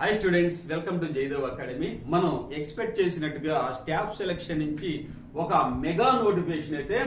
Hi students, welcome to Jayadev academy. మనం expect చేసినట్టుగా staff selection నుంచి ఒక మెగా నోటిఫికేషన్ అయితే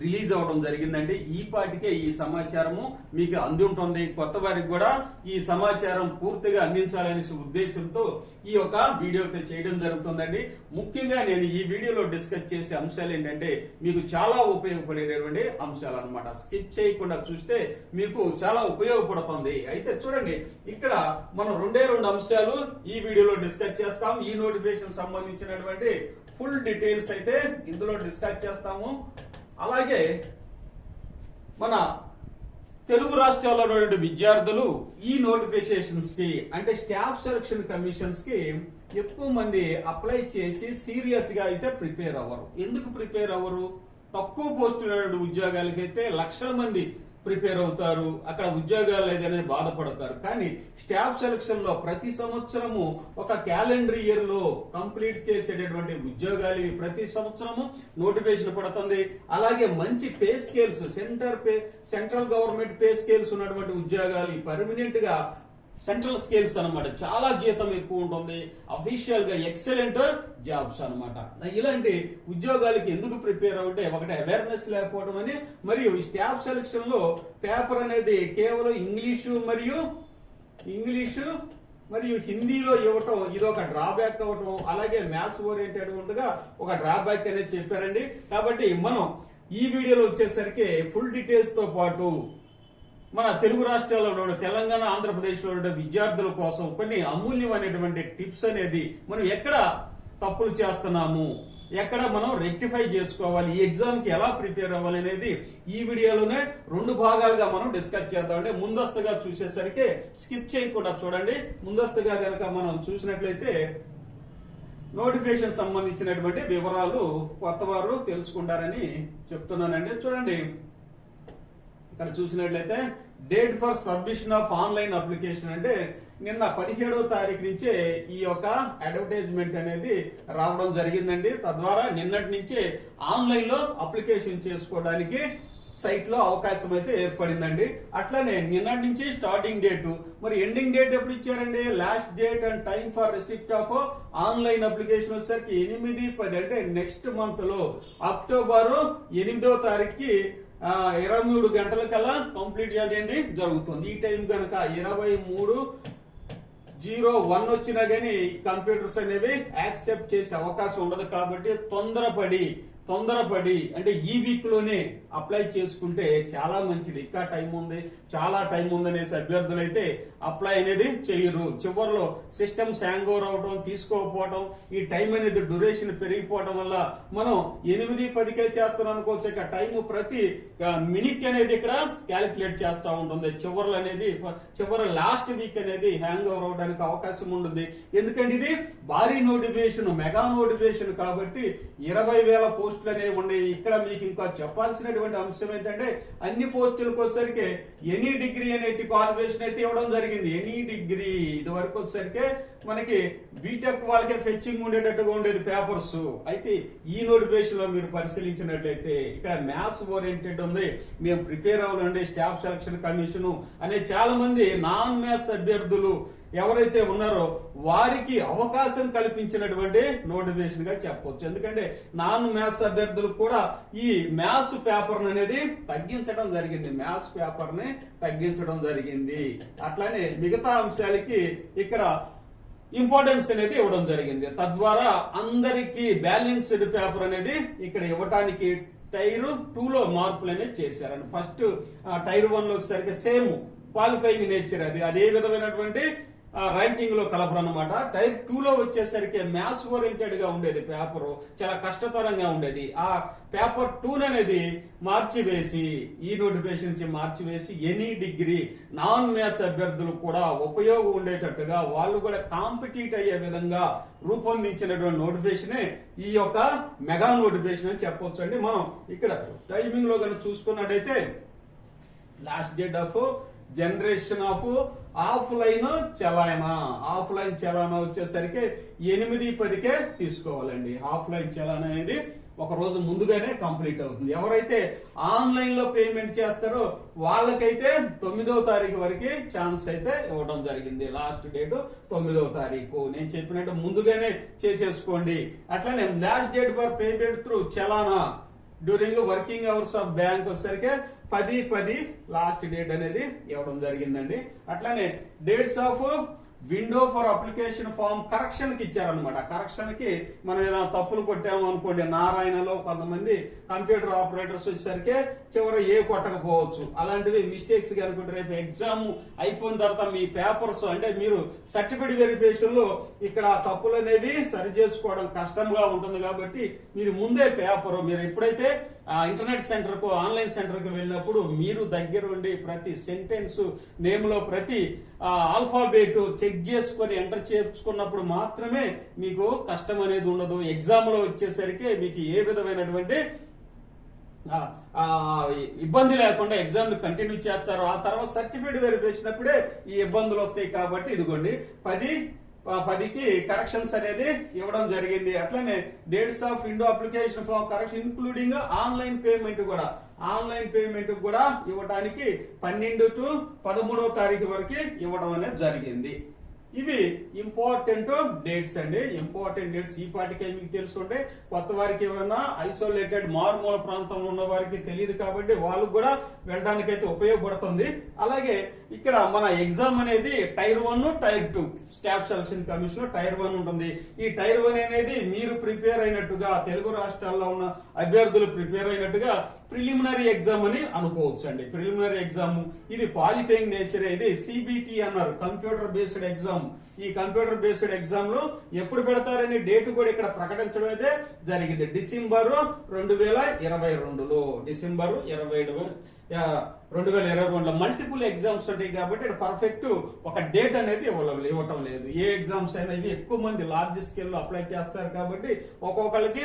రిలీజ్ అవడం జరిగిందండి. ఈ పాటికే ఈ సమాచారము మీకు అంది ఉంటుంది. కొత్త వారికి కూడా ఈ సమాచారం పూర్తిగా అందించాలనే ఉద్దేశంతో ఈ యొక్క వీడియో చేయడం జరుగుతుందండి. ముఖ్యంగా నేను ఈ వీడియోలో డిస్కస్ చేసే అంశాలు ఏంటంటే మీకు చాలా ఉపయోగపడేటటువంటి అంశాలు అన్నమాట. స్కిప్ చేయకుండా చూస్తే మీకు చాలా ఉపయోగపడుతుంది. అయితే చూడండి, ఇక్కడ మనం రెండు అంశాలు ఈ వీడియోలో డిస్కస్ చేస్తాం. ఈ నోటిఫికేషన్ సంబంధించినటువంటి ఫుల్ డీటెయిల్స్ అయితే ఇందులో డిస్కస్ చేస్తాము. అలాగే మన తెలుగు రాష్ట్రాల్లో ఉన్నటువంటి విద్యార్థులు ఈ నోటిఫికేషన్స్ కి అంటే స్టాఫ్ సెలక్షన్ కమిషన్స్ కి ఎక్కువ మంది అప్లై చేసి సీరియస్ గా అయితే ప్రిపేర్ అవ్వరు. ఎందుకు ప్రిపేర్ అవ్వరు? తక్కువ పోస్టులు ఉన్నటువంటి ఉద్యోగాలకైతే లక్షల మంది ప్రిపేర్ అవుతారు, అక్కడ ఉద్యోగాలు లేదనే బాధపడతారు. కానీ స్టాఫ్ సెలక్షన్ లో ప్రతి సంవత్సరము ఒక క్యాలెండర్ ఇయర్ లో కంప్లీట్ చేసేటటువంటి ఉద్యోగాలు ప్రతి సంవత్సరము నోటిఫికేషన్ పడుతుంది. అలాగే మంచి pay scales, central government pay scales ఉన్నటువంటి ఉద్యోగాలు పర్మనెంట్ గా సెంట్రల్ స్కేల్స్ అన్నమాట. చాలా జీతం ఎక్కువ ఉంటుంది. అఫీషియల్ గా ఎక్సలెంట్ జాబ్స్ అన్నమాట. ఇలాంటి ఉద్యోగాలకి ఎందుకు ప్రిపేర్ అవుతే ఒకటి అవేర్నెస్ లేకపోవడం అని, మరియు ఈ స్టాఫ్ సెలక్షన్ లో పేపర్ అనేది కేవలం ఇంగ్లీషు మరియు హిందీలో ఇవ్వటం ఇది ఒక డ్రాబ్యాక్ అవటం, అలాగే మ్యాథ్స్ ఓరియంటెడ్ ఉండగా ఒక డ్రాబ్యాక్ అనేది చెప్పారండి. కాబట్టి మనం ఈ వీడియోలో వచ్చేసరికి ఫుల్ డీటెయిల్స్ తో పాటు మన తెలుగు రాష్ట్రాల్లో తెలంగాణ, ఆంధ్రప్రదేశ్ లో ఉండే విద్యార్థుల కోసం కొన్ని అమూల్యమైనటువంటి టిప్స్ అనేది మనం ఎక్కడ తప్పులు చేస్తున్నాము, ఎక్కడ మనం రెక్టిఫై చేసుకోవాలి, ఈ ఎగ్జామ్ కి ఎలా ప్రిపేర్ అవ్వాలి అనేది ఈ వీడియోలోనే రెండు భాగాలుగా మనం డిస్కస్ చేద్దాం. అంటే ముందస్తుగా చూసేసరికి స్కిప్ చేయకుండా చూడండి. ముందస్తుగా గనక మనం చూసినట్లయితే నోటిఫికేషన్ సంబంధించినటువంటి వివరాలు కొత్త వారు తెలుసుకుంటారని చెప్తున్నానండి. చూడండి, ఇక్కడ చూసినట్లయితే date for submission of online application అంటే నిన్న 17వ తారీఖు నుంచే ఈ యొక్క అడ్వర్టైజ్మెంట్ అనేది రావడం జరిగిందండి. తద్వారా నిన్నటి నుంచే ఆన్లైన్ లో అప్లికేషన్ చేసుకోవడానికి సైట్ లో అవకాశం అయితే ఏర్పడిందండి. అట్లానే నిన్నటి నుంచి స్టార్టింగ్ డేట్, మరి ఎండింగ్ డేట్ ఎప్పుడు ఇచ్చారండి? Last date and time for receipt of online application వచ్చేసరికి 8/10 అంటే నెక్స్ట్ మంత్ లో అక్టోబర్ 8వ తారీఖుకి 23 గంటల కల్లా కంప్లీట్ అనేది జరుగుతుంది. ఈ టైం కనుక 23:01 వచ్చినా గానీ కంప్యూటర్స్ అనేవి యాక్సెప్ట్ చేసే అవకాశం ఉండదు. కాబట్టి తొందరపడి అంటే ఈ వీక్ లోనే అప్లై చేసుకుంటే చాలా మంచిది. ఇంకా టైం ఉంది, చాలా టైం ఉందనేసి అభ్యర్థులు అయితే అప్లై అనేది చేయరు. చివరిలో సిస్టమ్స్ హ్యాంగ్ ఓవర్ అవడం, తీసుకోకపోవడం, ఈ టైం అనేది డ్యూరేషన్ పెరిగిపోవడం వల్ల మనం 8:10కే చేస్తున్నాం అనుకోవచ్చు. ఇక టైం ప్రతి మినిట్ అనేది ఇక్కడ క్యాలిక్యులేట్ చేస్తూ ఉంటుంది. చివరి లాస్ట్ వీక్ అనేది హ్యాంగ్ ఓవర్ అవడానికి అవకాశం ఉంటుంది. ఎందుకంటే ఇది భారీ నోటిఫికేషన్, మెగా నోటిఫికేషన్ కాబట్టి 20,000 పోస్టులు అనేవి ఉన్నాయి. ఇక్కడ మీకు ఇంకా చెప్పాల్సినటువంటి అంశం ఏంటంటే అన్ని పోస్టులకు వచ్చేసరికి ఎనీ డిగ్రీ అనే క్వాలిఫికేషన్ అయితే ఇవ్వడం జరిగింది. ఎనీ డిగ్రీ ఇది వరకు వచ్చేసరికి మనకి బీటెక్ వాళ్ళకే ఫెచ్చింగ్ ఉండేటట్టుగా ఉండేది పేపర్స్. అయితే ఈ నోటిఫికేషన్ లో మీరు పరిశీలించినట్లయితే ఇక్కడ మ్యాథ్స్ ఓరియంటెడ్ ఉంది. మేము ప్రిపేర్ అవ్వాలండి స్టాఫ్ సెలక్షన్ కమిషన్ అనే చాలా మంది నాన్ మ్యాథ్స్ అభ్యర్థులు ఎవరైతే ఉన్నారో వారికి అవకాశం కల్పించినటువంటి నోటిఫికేషన్ గా చెప్పొచ్చు. ఎందుకంటే నాన్ మ్యాథ్స్ అభ్యర్థులకు కూడా ఈ మ్యాథ్స్ పేపర్ అనేది తగ్గించడం జరిగింది. అట్లానే మిగతా అంశాలకి ఇక్కడ ఇంపార్టెన్స్ అనేది ఇవ్వడం జరిగింది. తద్వారా అందరికి బ్యాలెన్స్డ్ పేపర్ అనేది ఇక్కడ ఇవ్వటానికి టైర్ 2 లో మార్పులు అనేది చేశారండి. ఫస్ట్ టైర్ 1 లో వచ్చేసరికి సేమ్ క్వాలిఫైయింగ్ నేచర్ అదే విధమైనటువంటి ర్యాంకింగ్ లో కలపరు అనమాట. టైర్ 2 లో వచ్చేసరికి మ్యాథ్స్ ఓరియంటెడ్ గా ఉండేది పేపర్, చాలా కష్టతరంగా ఉండేది. ఆ పేపర్ 2 అనేది ఈ నోటిఫికేషన్ నుంచి మార్చివేసి ఎనీ డిగ్రీ నాన్ మ్యాథ్స్ అభ్యర్థులు కూడా ఉపయోగం ఉండేటట్టుగా వాళ్ళు కూడా కాంపిటీట్ అయ్యే విధంగా రూపొందించినటువంటి నోటిఫికేషన్ ఈ యొక్క మెగా నోటిఫికేషన్ అని చెప్పొచ్చు అండి. మనం ఇక్కడ టైమింగ్ లో కనుక చూసుకున్నట్టయితే last date of generation of offline చలానా వచ్చేసరికి 8/10కే తీసుకోవాలండి. ఆఫ్లైన్ చలానా అనేది ఒక రోజు ముందుగానే కంప్లీట్ అవుతుంది. ఎవరైతే ఆన్లైన్ లో పేమెంట్ చేస్తారో వాళ్ళకైతే 9వ తారీఖు వరకు ఛాన్స్ అయితే ఇవ్వడం జరిగింది. లాస్ట్ డేట్ 9వ తారీఖు. నేను చెప్పినట్టు ముందుగానే చేసేసుకోండి. అట్లానే last date for payment through చలానా during working hours of bank వచ్చేసరికి 10/10 లాస్ట్ డేట్ అనేది ఇవ్వడం జరిగిందండి. అట్లానే dates of window for application form correction కి ఇచ్చారనమాట. కరెక్షన్ కి మనం ఏదైనా తప్పులు కొట్టాము అనుకోండి, నారాయణలో కొంతమంది కంప్యూటర్ ఆపరేటర్స్ వచ్చేసరికి చివరి ఏ కొట్టకపోవచ్చు. అలాంటివి మిస్టేక్స్ అనుకుంటే రేపు ఎగ్జామ్ అయిపోయిన తర్వాత మీ పేపర్స్ అంటే మీరు సర్టిఫికేట్ వెరిఫికేషన్ లో ఇక్కడ తప్పులు అనేవి సరి చేసుకోవడం కష్టంగా ఉంటుంది. కాబట్టి మీరు ముందే పేపర్ మీరు ఎప్పుడైతే ఇంటర్నెట్ సెంటర్ కు ఆన్లైన్ సెంటర్ కు వెళ్ళినప్పుడు మీరు దగ్గర ఉండి ప్రతి సెంటెన్స్ నేమ్ లో ప్రతి ఆల్ఫాబెట్ చెక్ చేసుకొని ఎంటర్ చేసుకున్నప్పుడు మాత్రమే మీకు కష్టం అనేది ఉండదు. ఎగ్జామ్ లో వచ్చేసరికి మీకు ఏ విధమైనటువంటి ఇబ్బంది లేకుండా ఎగ్జామ్ కంటిన్యూ చేస్తారు. ఆ తర్వాత సర్టిఫికేట్ వెరిఫికేషన్ అప్పుడే ఈ ఇబ్బందులు వస్తాయి. కాబట్టి ఇదిగోండి 10కి కరెక్షన్స్ అనేది ఇవ్వడం జరిగింది. అట్లనే dates of window application for correction including online payment కూడా ఇవ్వడానికి 12 to 13వ తారీఖు వరకు ఇవ్వడం అనేది జరిగింది. ఇవి ఇంపార్టెంట్ డేట్స్ అండి. ఇంపార్టెంట్ డేట్స్ ఈ పాటికే మీకు తెలుసుంటే కొత్త వారికి ఏమైనా ఐసోలేటెడ్ మారుమూల ప్రాంతంలో ఉన్న వారికి తెలియదు కాబట్టి వాళ్ళకు కూడా వెళ్ళడానికి అయితే ఉపయోగపడుతుంది. అలాగే ఇక్కడ మన ఎగ్జామ్ అనేది tier 1 tier 2 staff selection commission tier 1 ఉంటుంది. ఈ టైర్ 1 అనేది మీరు ప్రిపేర్ అయినట్టుగా తెలుగు రాష్ట్రాల్లో ఉన్న అభ్యర్థులు ప్రిపేర్ అయినట్టుగా ప్రిలిమినరీ ఎగ్జామ్ అని అనుకోవచ్చు అండి. ప్రిలిమినరీ ఎగ్జామ్ ఇది క్వాలిఫైయింగ్ నేచర్. ఇది సిబిటి అన్నారు, కంప్యూటర్ బేస్డ్ ఎగ్జామ్. ఈ కంప్యూటర్ బేస్డ్ ఎగ్జామ్ లో ఎప్పుడు పెడతారని డేట్ కూడా ఇక్కడ ప్రకటించడం అయితే జరిగింది. డిసెంబర్ 2022లో డిసెంబర్ 2022లో మల్టిపుల్ ఎగ్జామ్స్ ఉంటాయి కాబట్టి పర్ఫెక్ట్ ఒక డేట్ అనేది ఇవ్వటం లేదు. ఏ ఎగ్జామ్స్ అయినా ఇవి ఎక్కువ మంది లార్జ్ స్కేల్ లో అప్లై చేస్తారు కాబట్టి ఒక్కొక్కరికి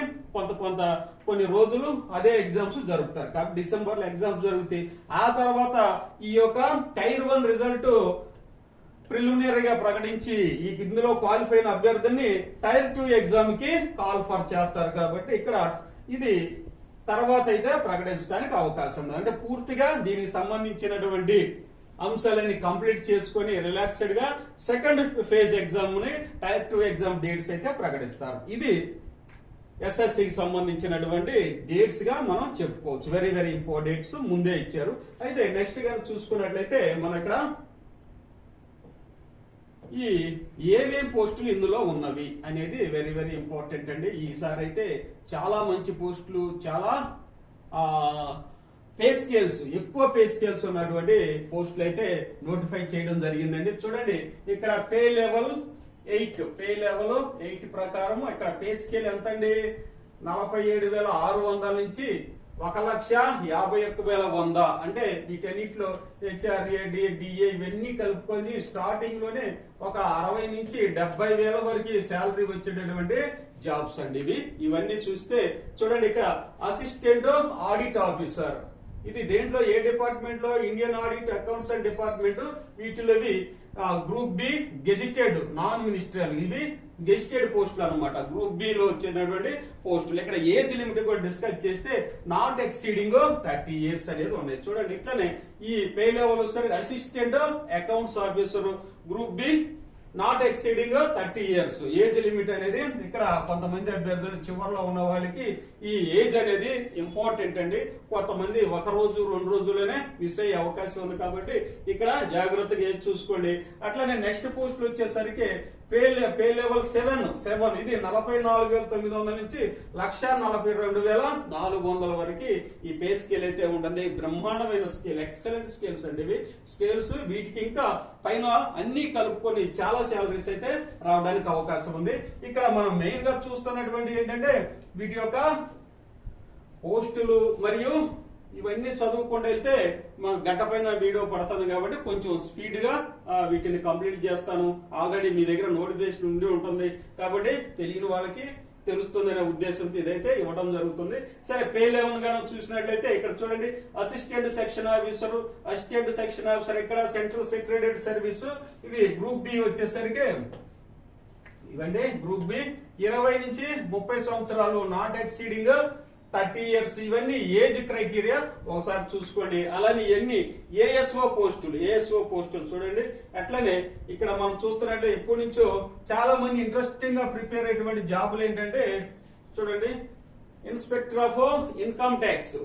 కొన్ని రోజులు అదే ఎగ్జామ్స్ జరుపుతారు. కాబట్టి డిసెంబర్ లో ఎగ్జామ్స్ జరుగుతాయి. ఆ తర్వాత ఈ యొక్క టైర్ 1 రిజల్ట్ ప్రిలిమినరీగా ప్రకటించి ఇందులో క్వాలిఫై అయిన అభ్యర్థిని టైర్ 2 ఎగ్జామ్ కి కాల్ ఫర్ చేస్తారు. కాబట్టి ఇక్కడ ఇది తర్వాత అయితే ప్రకటించడానికి అవకాశం ఉంది. అంటే పూర్తిగా దీనికి సంబంధించినటువంటి అంశాలన్నీ కంప్లీట్ చేసుకుని రిలాక్స్డ్ గా సెకండ్ ఫేజ్ ఎగ్జామ్ ని టైర్ 2 ఎగ్జామ్ డేట్స్ అయితే ప్రకటిస్తారు. ఇది ఎస్ఎస్సికి సంబంధించినటువంటి డేట్స్ గా మనం చెప్పుకోవచ్చు. వెరీ వెరీ ఇంపార్టెంట్ డేట్స్ ముందే ఇచ్చారు. అయితే నెక్స్ట్ గా చూసుకున్నట్లయితే మనం ఇక్కడ ఈ ఏమేం పోస్టులు ఇందులో ఉన్నవి అనేది వెరీ వెరీ ఇంపార్టెంట్ అండి. ఈసారి అయితే చాలా మంచి పోస్టులు, చాలా పే స్కేల్స్ ఎక్కువ పే స్కేల్స్ ఉన్నటువంటి పోస్టులు అయితే నోటిఫై చేయడం జరిగిందండి. చూడండి ఇక్కడ పే లెవెల్ 8 ప్రకారం ఇక్కడ పే స్కేల్ ఎంత అండి? 47,600 నుంచి 1,51,100. అంటే వీటన్నిటిలో హెచ్ఆర్ఏ డిఏ ఇవన్నీ కలుపుకొని స్టార్టింగ్ లోనే ఒక 60 నుంచి 70,000 వరకు శాలరీ వచ్చేటటువంటి జాబ్స్ అండి ఇవన్నీ చూస్తే చూడండి ఇక్కడ అసిస్టెంట్ ఆడిట్ ఆఫీసర్ ఇది దేంట్లో ఏ డిపార్ట్మెంట్ లో? Indian audit accounts and department. వీటిలో group B gazetted non ministerial ఇవి గెజిటెడ్ పోస్టులు అనమాట. గ్రూప్ బి లో వచ్చేటటువంటి పోస్టులు. ఇక్కడ ఏజ్ లిమిట్ కూడా డిస్కస్ చేస్తే నాట్ ఎక్సీడింగ్ 30 years అనేది ఉన్నాయి. చూడండి ఇట్లనే ఈ పే లెవెల్ వస్తారు assistant accounts officer group B not exceeding 30 years. Age limit అనేది ఇక్కడ కొంతమంది అభ్యర్థులు చివరిలో ఉన్న వాళ్ళకి ఈ ఏజ్ అనేది ఇంపార్టెంట్ అండి. కొంతమంది 1 రోజు 2 రోజుల్లోనే మిస్ అయ్యే అవకాశం ఉంది కాబట్టి ఇక్కడ జాగ్రత్తగా ఏజ్ చూసుకోండి. అట్లానే నెక్స్ట్ పోస్టులు వచ్చేసరికి పే లెవెల్ 7 ఇది 44,900 నుంచి 1,42,400 వరకు ఈ పే స్కేల్ అయితే ఉంటుంది. బ్రహ్మాండమైన స్కేల్, ఎక్సలెంట్ స్కేల్స్ అండి ఇవి స్కేల్స్. వీటికి ఇంకా పైన అన్ని కలుపుకొని చాలా శాలరీస్ అయితే రావడానికి అవకాశం ఉంది. ఇక్కడ మనం మెయిన్ గా చూస్తున్నటువంటి ఏంటంటే వీటి యొక్క పోస్టులు మరియు ఇవన్నీ చదువుకుంటూ వెళ్తే మా గంట పైన వీడియో పడుతుంది కాబట్టి కొంచెం స్పీడ్ గా వీటిని కంప్లీట్ చేస్తాను. ఆల్రెడీ మీ దగ్గర నోటిఫికేషన్ ఉండి ఉంటుంది కాబట్టి తెలియని వాళ్ళకి తెలుస్తుందనే ఉద్దేశంతో ఇదైతే ఇవ్వడం జరుగుతుంది. సరే పే లెవెల్ గా చూసినట్లయితే ఇక్కడ చూడండి అసిస్టెంట్ సెక్షన్ ఆఫీసర్ ఇక్కడ సెంట్రల్ సెక్రటరీ సర్వీస్ ఇవి గ్రూప్ బి వచ్చేసరికి ఇవండి గ్రూప్ బి 20 నుంచి 30 సంవత్సరాలు నాట్ ఎక్సీడింగ్ 30 years ఇవన్నీ ఏజ్ క్రైటీరియా ఒకసారి చూసుకోండి. అలానే ఎన్ని ఏఎస్ఓ పోస్టులు చూడండి. అట్లనే ఇక్కడ మనం చూస్తున్నట్లే ఎప్పటి నుంచో చాలా మంది ఇంట్రెస్టింగ్ గా ప్రిపేర్ అయ్యేటువంటి జాబులు ఏంటంటే చూడండి, ఇన్స్పెక్టర్ ఆఫ్ ఇన్కమ్ ట్యాక్స్,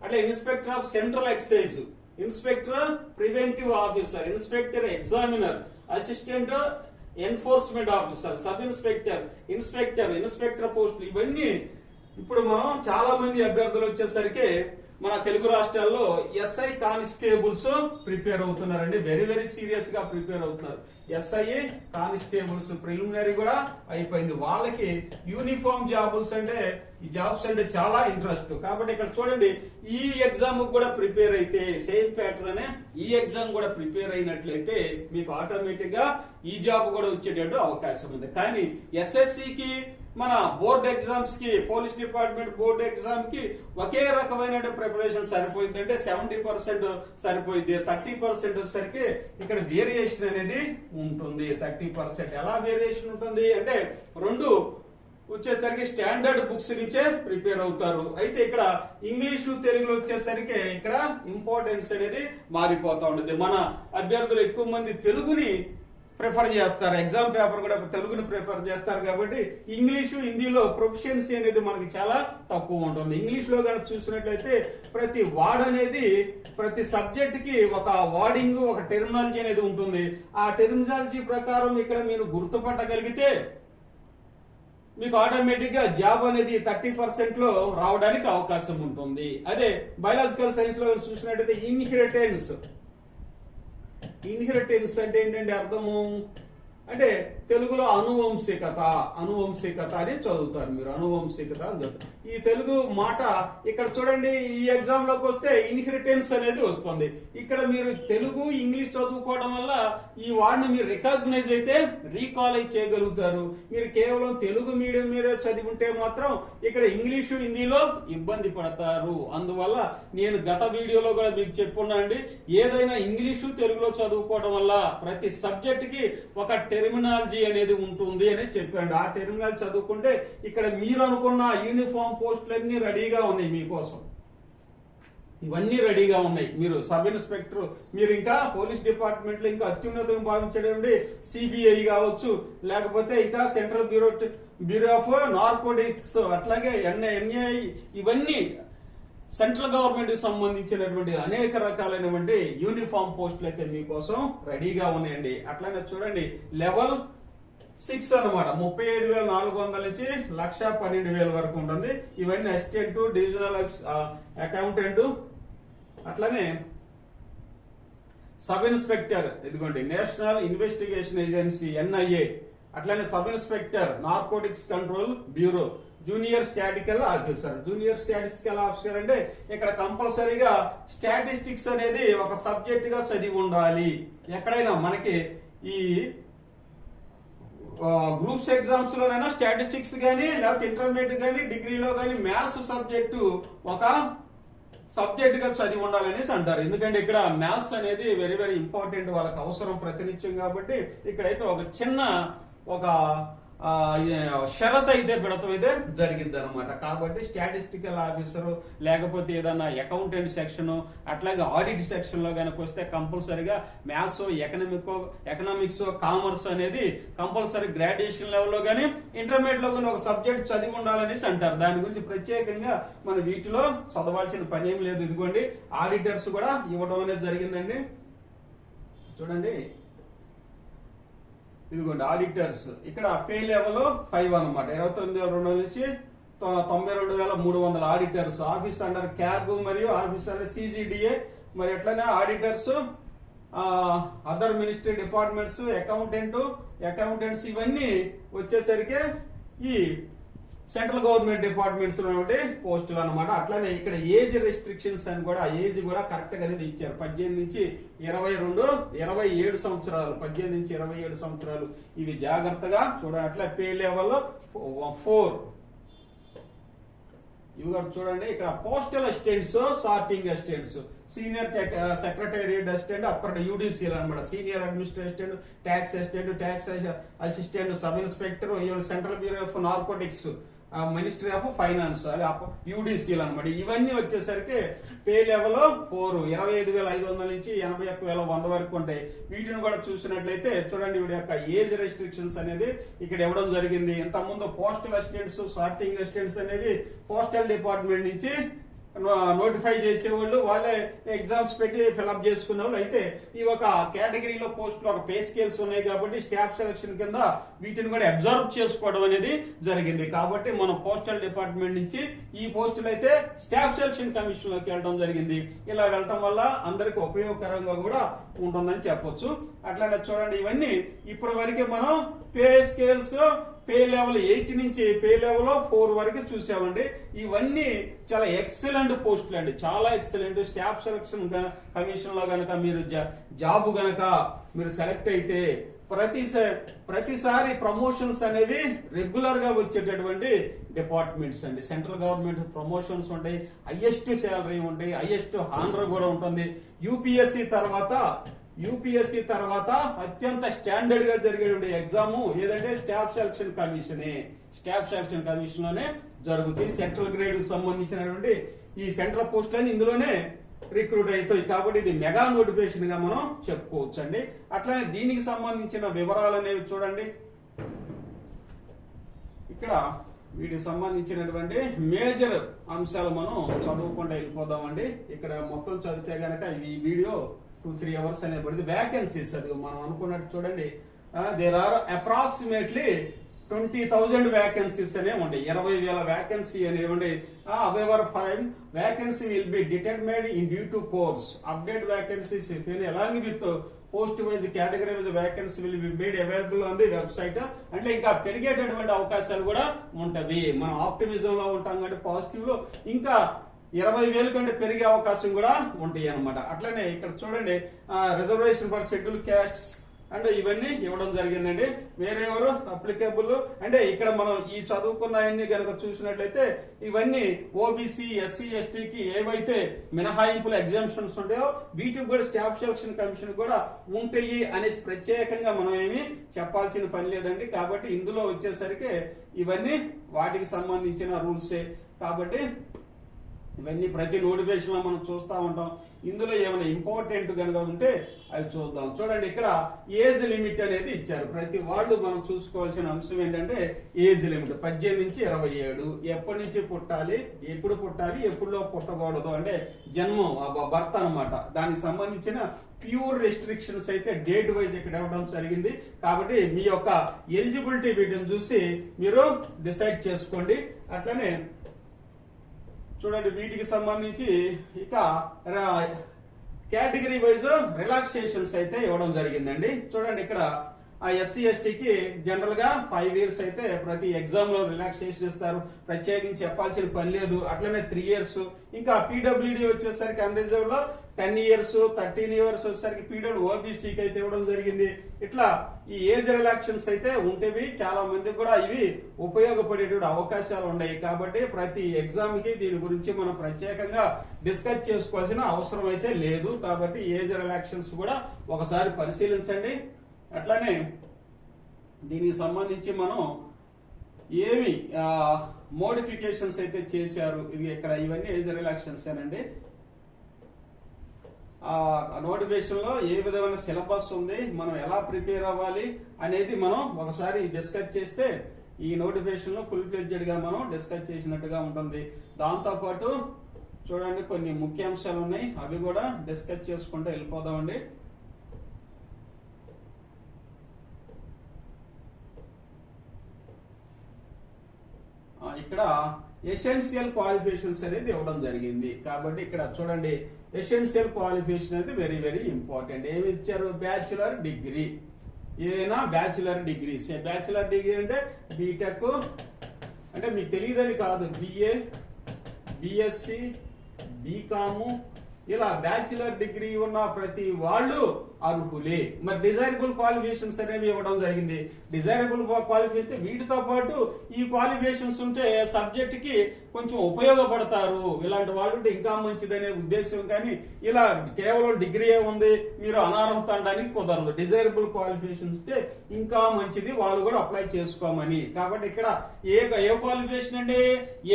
అట్లా inspector of central excise, inspector preventive officer, inspector examiner, assistant enforcement officer, sub inspector, inspector పోస్టులు ఇవన్నీ ఇప్పుడు మనం చాలా మంది అభ్యర్థులు వచ్చేసరికి మన తెలుగు రాష్ట్రాల్లో ఎస్ఐ కానిస్టేబుల్స్ ప్రిపేర్ అవుతున్నారండి. వెరీ వెరీ సీరియస్ గా ప్రిపేర్ అవుతున్నారు. ఎస్ఐ కానిస్టేబుల్స్ ప్రిలిమినరీ కూడా అయిపోయింది. వాళ్ళకి యూనిఫామ్ జాబుల్స్ అంటే ఈ జాబ్స్ అంటే చాలా ఇంట్రెస్ట్. కాబట్టి ఇక్కడ చూడండి, ఈ ఎగ్జామ్ కూడా ప్రిపేర్ అయితే సేమ్ ప్యాటర్న్ ఈ ఎగ్జామ్ కూడా ప్రిపేర్ అయినట్లయితే మీకు ఆటోమేటిక్ గా ఈ జాబ్ కూడా వచ్చేటట్టు అవకాశం ఉంది. కానీ ఎస్ఎస్సికి మన బోర్డ్ ఎగ్జామ్స్ కి, పోలీస్ డిపార్ట్మెంట్ బోర్డు ఎగ్జామ్ కి ఒకే రకమైన ప్రిపరేషన్ సరిపోయింది అంటే 70% సరిపోయింది. 30% వచ్చేసరికి ఇక్కడ వేరియేషన్ అనేది ఉంటుంది. 30% ఎలా వేరియేషన్ ఉంటుంది అంటే రెండు వచ్చేసరికి స్టాండర్డ్ బుక్స్ నుంచే ప్రిపేర్ అవుతారు. అయితే ఇక్కడ ఇంగ్లీషు తెలుగులో వచ్చేసరికి ఇక్కడ ఇంపార్టెన్స్ అనేది మారిపోతా ఉంటుంది. మన అభ్యర్థులు ఎక్కువ మంది తెలుగుని ప్రిఫర్ చేస్తారు, ఎగ్జామ్ పేపర్ కూడా తెలుగుని ప్రిఫర్ చేస్తారు. కాబట్టి ఇంగ్లీషు హిందీలో ప్రొఫిషియన్సీ అనేది మనకి చాలా తక్కువ ఉంటుంది. ఇంగ్లీష్ లో కనుక చూసినట్లయితే ప్రతి వర్డ్ అనేది ప్రతి సబ్జెక్ట్ కి ఒక వర్డింగ్, ఒక టెర్మినాలజీ అనేది ఉంటుంది. ఆ టెర్మినాలజీ ప్రకారం ఇక్కడ మీరు గుర్తుపట్టగలిగితే మీకు ఆటోమేటిక్ గా జాబ్ అనేది 30% లో రావడానికి అవకాశం ఉంటుంది. అదే బయాలజికల్ సైన్స్ లో చూసినట్టయితే ఇన్హెరిటెన్స్ అంటే ఏంటంటే అర్థము అంటే తెలుగులో అనువంశికత అని చదువుతారు మీరు. అనువంశికత అని చదువుతారు. ఈ తెలుగు మాట ఇక్కడ చూడండి, ఈ ఎగ్జామ్ లోకి వస్తే ఇన్హెరిటెన్స్ అనేది వస్తుంది. ఇక్కడ మీరు తెలుగు ఇంగ్లీష్ చదువుకోవడం వల్ల ఈ వర్డ్ని మీరు రికగ్నైజ్ అయితే రీకాల్ చేయగలుగుతారు. మీరు కేవలం తెలుగు మీడియం మీద చదివి ఉంటే మాత్రం ఇక్కడ ఇంగ్లీషు హిందీలో ఇబ్బంది పడతారు. అందువల్ల నేను గత వీడియోలో కూడా మీకు చెప్పున్నానండి, ఏదైనా ఇంగ్లీషు తెలుగులో చదువుకోవడం వల్ల ప్రతి సబ్జెక్ట్ కి ఒక టెర్మినాలజీ అనేది ఉంటుంది అని చెప్పాడు. ఆ టెర్మినాలజీ చదువుకుంటే ఇక్కడ మీరు అనుకున్న యూనిఫామ్ పోస్టులన్నీ రెడీగా ఉన్నాయి మీకోసం. ఇవన్నీ రెడీగా ఉన్నాయి. మీరు సబ్ ఇన్స్పెక్టర్, మీరు ఇంకా పోలీస్ డిపార్ట్మెంట్ లో ఇంకా అత్యున్నతం భావించండి సిబిఐ కావచ్చు, లేకపోతే ఇంకా సెంట్రల్ బ్యూరో ఆఫ్ నార్కోటిక్స్, అట్లాగే ఎన్ఐ, ఇవన్నీ సెంట్రల్ గవర్నమెంట్ కి సంబంధించినటువంటి అనేక రకాలైనటువంటి యూనిఫామ్ పోస్టులు అయితే మీకోసం రెడీగా ఉన్నాయండి. అట్లానే చూడండి, లెవెల్ 6 అనమాట 35,400 నుంచి 1,12,000 వరకు ఉంటుంది. ఇవన్నీ అసిస్టెంట్, డివిజనల్ అకౌంటెంట్, అట్లానే సబ్ ఇన్స్పెక్టర్, ఇదిగోండి నేషనల్ ఇన్వెస్టిగేషన్ ఏజెన్సీ ఎన్ఐఏ, అట్లానే sub inspector narcotics control bureau, junior statistical officer అంటే ఇక్కడ కంపల్సరీగా స్టాటిస్టిక్స్ అనేది ఒక సబ్జెక్ట్ గా చదివి ఉండాలి. ఎక్కడైనా మనకి ఈ గ్రూప్స్ ఎగ్జామ్స్ లోనైనా స్టాటిస్టిక్స్ గానీ, లేకపోతే ఇంటర్మీడియట్ గానీ, డిగ్రీలో గానీ మ్యాథ్స్ సబ్జెక్టు ఒక సబ్జెక్ట్ గా చదివి ఉండాలనేసి అంటారు. ఎందుకంటే ఇక్కడ మ్యాథ్స్ అనేది వెరీ వెరీ ఇంపార్టెంట్, వాళ్ళకి అవసరం ప్రతినిత్యం. కాబట్టి ఇక్కడైతే ఒక చిన్న షరత్ అయితే పెడతాం అయితే జరిగింది అనమాట. కాబట్టి స్టాటిస్టికల్ ఆఫీసర్ లేకపోతే ఏదన్నా అకౌంటెంట్ సెక్షన్, అట్లాగే ఆడిట్ సెక్షన్ లో కనుక వస్తే కంపల్సరీగా మ్యాథ్స్, ఎకనామిక్స్, కామర్స్ అనేది కంపల్సరీ గ్రాడ్యుయేషన్ లెవెల్లో గానీ ఇంటర్మీడియట్ లో కానీ ఒక సబ్జెక్ట్ చదివి ఉండాలనేసి అంటారు. దాని గురించి ప్రత్యేకంగా మన వీటిలో చదవాల్సిన పని ఏం లేదు. ఇదిగోండి ఆడిటర్స్ కూడా ఇవ్వడం అనేది జరిగిందండి. చూడండి, ఇదిగోండి ఆడిటర్స్ ఇక్కడ పే లెవెల్ 5 అనమాట. 29,200 నుంచి 92,300 ఆడిటర్స్. ఆఫీస్ అండర్ క్యాబ్ మరియు ఆఫీస్ అండర్ సిజిడిఏ, మరి ఎట్లనే auditors, other ministry departments, accountants ఇవన్నీ వచ్చేసరికి ఈ సెంట్రల్ గవర్నమెంట్ డిపార్ట్మెంట్స్ లో పోస్టులు అనమాట. అట్లానే ఇక్కడ ఏజ్ రెస్ట్రిక్షన్స్ అని కూడా, ఏజ్ కూడా కరెక్ట్ గా అనేది ఇచ్చారు. 18 నుంచి 27 సంవత్సరాలు, 18 నుంచి 27 సంవత్సరాలు. ఇవి జాగ్రత్తగా చూడండి. అట్లా పే లెవెల్ 4 ఇవి కూడా చూడండి. ఇక్కడ postal assistants, sorting assistants, senior secretariat assistant, అక్కడ యూడీసీలు అనమాట. Senior administration, tax assistant, tax assistant, sub inspector, central bureau of narcotics, ministry of finance అది యూడిసిలు అనమాట. ఇవన్నీ వచ్చేసరికి పే లెవెల్ 4 25,500 నుంచి 81,100 వరకు ఉంటాయి. వీటిని కూడా చూసినట్లయితే చూడండి వీడి యొక్క ఏజ్ రెస్ట్రిక్షన్స్ అనేది ఇక్కడ ఇవ్వడం జరిగింది. ఇంతకుముందు పోస్టల్ అసిస్టెంట్స్, సార్టింగ్ అసిస్టెంట్స్ అనేవి పోస్టల్ డిపార్ట్మెంట్ నుంచి నోటిఫై చేసేవాళ్ళు, వాళ్ళే ఎగ్జామ్స్ పెట్టి ఫిల్అప్ చేసుకునే వాళ్ళు. అయితే ఈ ఒక కేటగిరీలో పోస్టులు ఒక పే స్కేల్స్ ఉన్నాయి కాబట్టి స్టాఫ్ సెలక్షన్ కింద వీటిని కూడా అబ్జర్వ్ చేసుకోవడం అనేది జరిగింది. కాబట్టి మనం పోస్టల్ డిపార్ట్మెంట్ నుంచి ఈ పోస్టులు అయితే స్టాఫ్ సెలక్షన్ కమిషన్ లోకి వెళ్ళడం జరిగింది. ఇలా వెళ్ళటం వల్ల అందరికి ఉపయోగకరంగా కూడా ఉంటుందని చెప్పొచ్చు. అట్లానే చూడండి ఇవన్నీ ఇప్పటి వరకు మనం పే స్కేల్స్ పే లెవెల్ 8 నుంచి పే లెవెల్ 4 వరకు చూసామండి. ఇవన్నీ చాలా ఎక్సలెంట్ పోస్టులు అండి, చాలా ఎక్సలెంట్. స్టాఫ్ సెలక్షన్ కమిషన్ లో గనక మీరు జాబ్ గనక మీరు సెలెక్ట్ అయితే ప్రతిసారి ప్రమోషన్స్ అనేవి రెగ్యులర్ గా వచ్చేటటువంటి డిపార్ట్మెంట్స్ అండి. సెంట్రల్ గవర్నమెంట్ ప్రమోషన్స్ ఉంటాయి, హైయెస్ట్ శాలరీ ఉంటాయి, హైయెస్ట్ హానర్ కూడా ఉంటుంది. యూపీఎస్సీ తర్వాత అత్యంత స్టాండర్డ్ గా జరిగేటువంటి ఎగ్జామ్ ఏదంటే స్టాఫ్ సెలక్షన్ కమిషన్ లోనే జరుగుతాయి. సెంట్రల్ గ్రేడ్ సంబంధించినటువంటి ఈ సెంట్రల్ పోస్టులని ఇందులోనే రిక్రూట్ అవుతాయి. కాబట్టి ఇది మెగా నోటిఫికేషన్ గా మనం చెప్పుకోవచ్చు అండి. అట్లానే దీనికి సంబంధించిన వివరాలు అనేవి చూడండి. ఇక్కడ వీటికి సంబంధించినటువంటి మేజర్ అంశాలు మనం చదువుకుంటూ వెళ్ళిపోదామండి. ఇక్కడ మొత్తం చదివితే గనక ఈ వీడియో 2-3 అవర్స్ అనేది పడింది. వ్యాకెన్సీస్ అది మనం అనుకున్నట్టు చూడండి, దేర్ ఆర్ అప్రాక్సిమేట్లీ 20,000 వ్యాకెన్సీస్ అనేవి ఉంటాయి. 20,000 వ్యాకెన్సీ అనేవి ఉంటాయి. However, 5 vacancy will be determined in due to course. Update vacancies along with post wise category wise vacancy will be made available on the website. అంటే ఇంకా పెరిగేటటువంటి అవకాశాలు కూడా ఉంటవి. మనం ఆప్టిమిజం లో ఉంటాం కాబట్టి పాజిటివ్ లో ఇంకా 20,000 కంటే పెరిగే అవకాశం కూడా ఉంటాయి అన్నమాట. అట్లనే ఇక్కడ చూడండి రిజర్వేషన్ ఫర్ షెడ్యూల్ క్యాస్ట్స్ అంటే ఇవన్నీ ఇవ్వడం జరిగిందండి. వేరెవరు అప్లికబుల్ అంటే ఇక్కడ మనం ఈ చదువుకున్నాయన్ని కనుక చూసినట్లయితే ఇవన్నీ ఓబీసీ, ఎస్సీ, ఎస్టీకి ఏవైతే మినహాయింపులు ఎగ్జామ్షన్స్ ఉంటాయో వీటికి కూడా స్టాఫ్ సెలక్షన్ కమిషన్ కూడా ఉంటాయి అనేసి ప్రత్యేకంగా మనం ఏమి చెప్పాల్సిన పని లేదండి. కాబట్టి ఇందులో వచ్చేసరికి ఇవన్నీ వాటికి సంబంధించిన రూల్సే. కాబట్టి ఇవన్నీ ప్రతి నోటిఫికేషన్ లో మనం చూస్తూ ఉంటాం. ఇందులో ఏమైనా ఇంపార్టెంట్ కనుక ఉంటే అవి చూద్దాం. చూడండి ఇక్కడ ఏజ్ లిమిట్ అనేది ఇచ్చారు. ప్రతి వాళ్ళు మనం చూసుకోవాల్సిన అంశం ఏంటంటే ఏజ్ లిమిట్ 18 నుంచి 27. ఎప్పటి నుంచి పుట్టాలి, ఎప్పుడు పుట్టాలి, ఎప్పుడులో పుట్టకూడదు అంటే జన్మం బర్త్ అనమాట. దానికి సంబంధించిన ప్యూర్ రెస్ట్రిక్షన్స్ అయితే డేట్ వైజ్ ఇక్కడ ఇవ్వడం జరిగింది. కాబట్టి మీ యొక్క ఎలిజిబిలిటీ వీటిని చూసి మీరు డిసైడ్ చేసుకోండి. అట్లనే చూడండి వీటికి సంబంధించి ఇక కేటగిరీ వైజ్ రిలాక్సేషన్స్ అయితే ఇవ్వడం జరిగిందండి. చూడండి ఇక్కడ ఆ ఎస్సీ ఎస్టీకి జనరల్ గా 5 years అయితే ప్రతి ఎగ్జామ్ లో రిలాక్సేషన్ ఇస్తారు, ప్రత్యేకించి చెప్పాల్సిన పని లేదు. అట్లనే 3 years. ఇంకా పీడబ్ల్యూడి వచ్చేసరికి అన్రిజర్వ్ లో 10 years, 13 years వచ్చేసరికి పీడబ్ల్యూ ఓబీసీకి అయితే ఇవ్వడం జరిగింది. ఇట్లా ఈ ఏజ్ రిలాక్షన్స్ అయితే ఉంటేవి చాలా మంది కూడా ఇవి ఉపయోగపడేటువంటి అవకాశాలు ఉన్నాయి. కాబట్టి ప్రతి ఎగ్జామ్ కి దీని గురించి మనం ప్రత్యేకంగా డిస్కస్ చేసుకోవాల్సిన అవసరం అయితే లేదు. కాబట్టి ఏజ్ రిలాక్షన్స్ కూడా ఒకసారి పరిశీలించండి. అట్లానే దీనికి సంబంధించి మనం ఏమి మోడిఫికేషన్స్ అయితే చేశారు ఇది ఇక్కడ ఇవన్నీ ఏజ్ రిలాక్షన్స్ ఏనండి. నోటిఫికేషన్ లో ఏ విధమైన సిలబస్ ఉంది, మనం ఎలా ప్రిపేర్ అవ్వాలి అనేది మనం ఒకసారి డిస్కస్ చేస్తే ఈ నోటిఫికేషన్ లో ఫుల్ ఫ్లెడ్జెడ్ గా మనం డిస్కస్ చేసినట్టుగా ఉంటుంది. దాంతో పాటు చూడండి కొన్ని ముఖ్యాంశాలు ఉన్నాయి, అవి కూడా డిస్కస్ చేసుకుంటూ వెళ్ళిపోదామండి. ఇక్కడ ఎసెన్షియల్ క్వాలిఫికేషన్స్ అనేది ఇవ్వడం జరిగింది. కాబట్టి ఇక్కడ చూడండి ఎసెన్షియల్ క్వాలిఫికేషన్ అనేది వెరీ వెరీ ఇంపార్టెంట్. ఏమి ఇచ్చారు? బ్యాచులర్ డిగ్రీ, ఏదైనా బ్యాచులర్ డిగ్రీస్. బ్యాచులర్ డిగ్రీ అంటే బీటెక్ అంటే మీకు తెలియదని కాదు, బిఏ, బిఎస్సి, బీకాము ఇలా బ్యాచులర్ డిగ్రీ ఉన్న ప్రతి వాళ్ళు అర్హులే. మరి డిజైరబుల్ క్వాలిఫికేషన్స్ అనేవి ఇవ్వడం జరిగింది. డిజైరబుల్ క్వాలిఫికేషన్ వీటితో పాటు ఈ క్వాలిఫికేషన్స్ ఉంటే సబ్జెక్ట్ కి కొంచెం ఉపయోగపడతారు, ఇలాంటి వాళ్ళు ఉంటే ఇంకా మంచిదనే ఉద్దేశం. కానీ ఇలా కేవలం డిగ్రీ ఉంది మీరు అనర్హత అనడానికి కుదరదు. డిజైరబుల్ క్వాలిఫికేషన్స్ ఉంటే ఇంకా మంచిది, వాళ్ళు కూడా అప్లై చేసుకోమని. కాబట్టి ఇక్కడ ఏ క్వాలిఫికేషన్ అంటే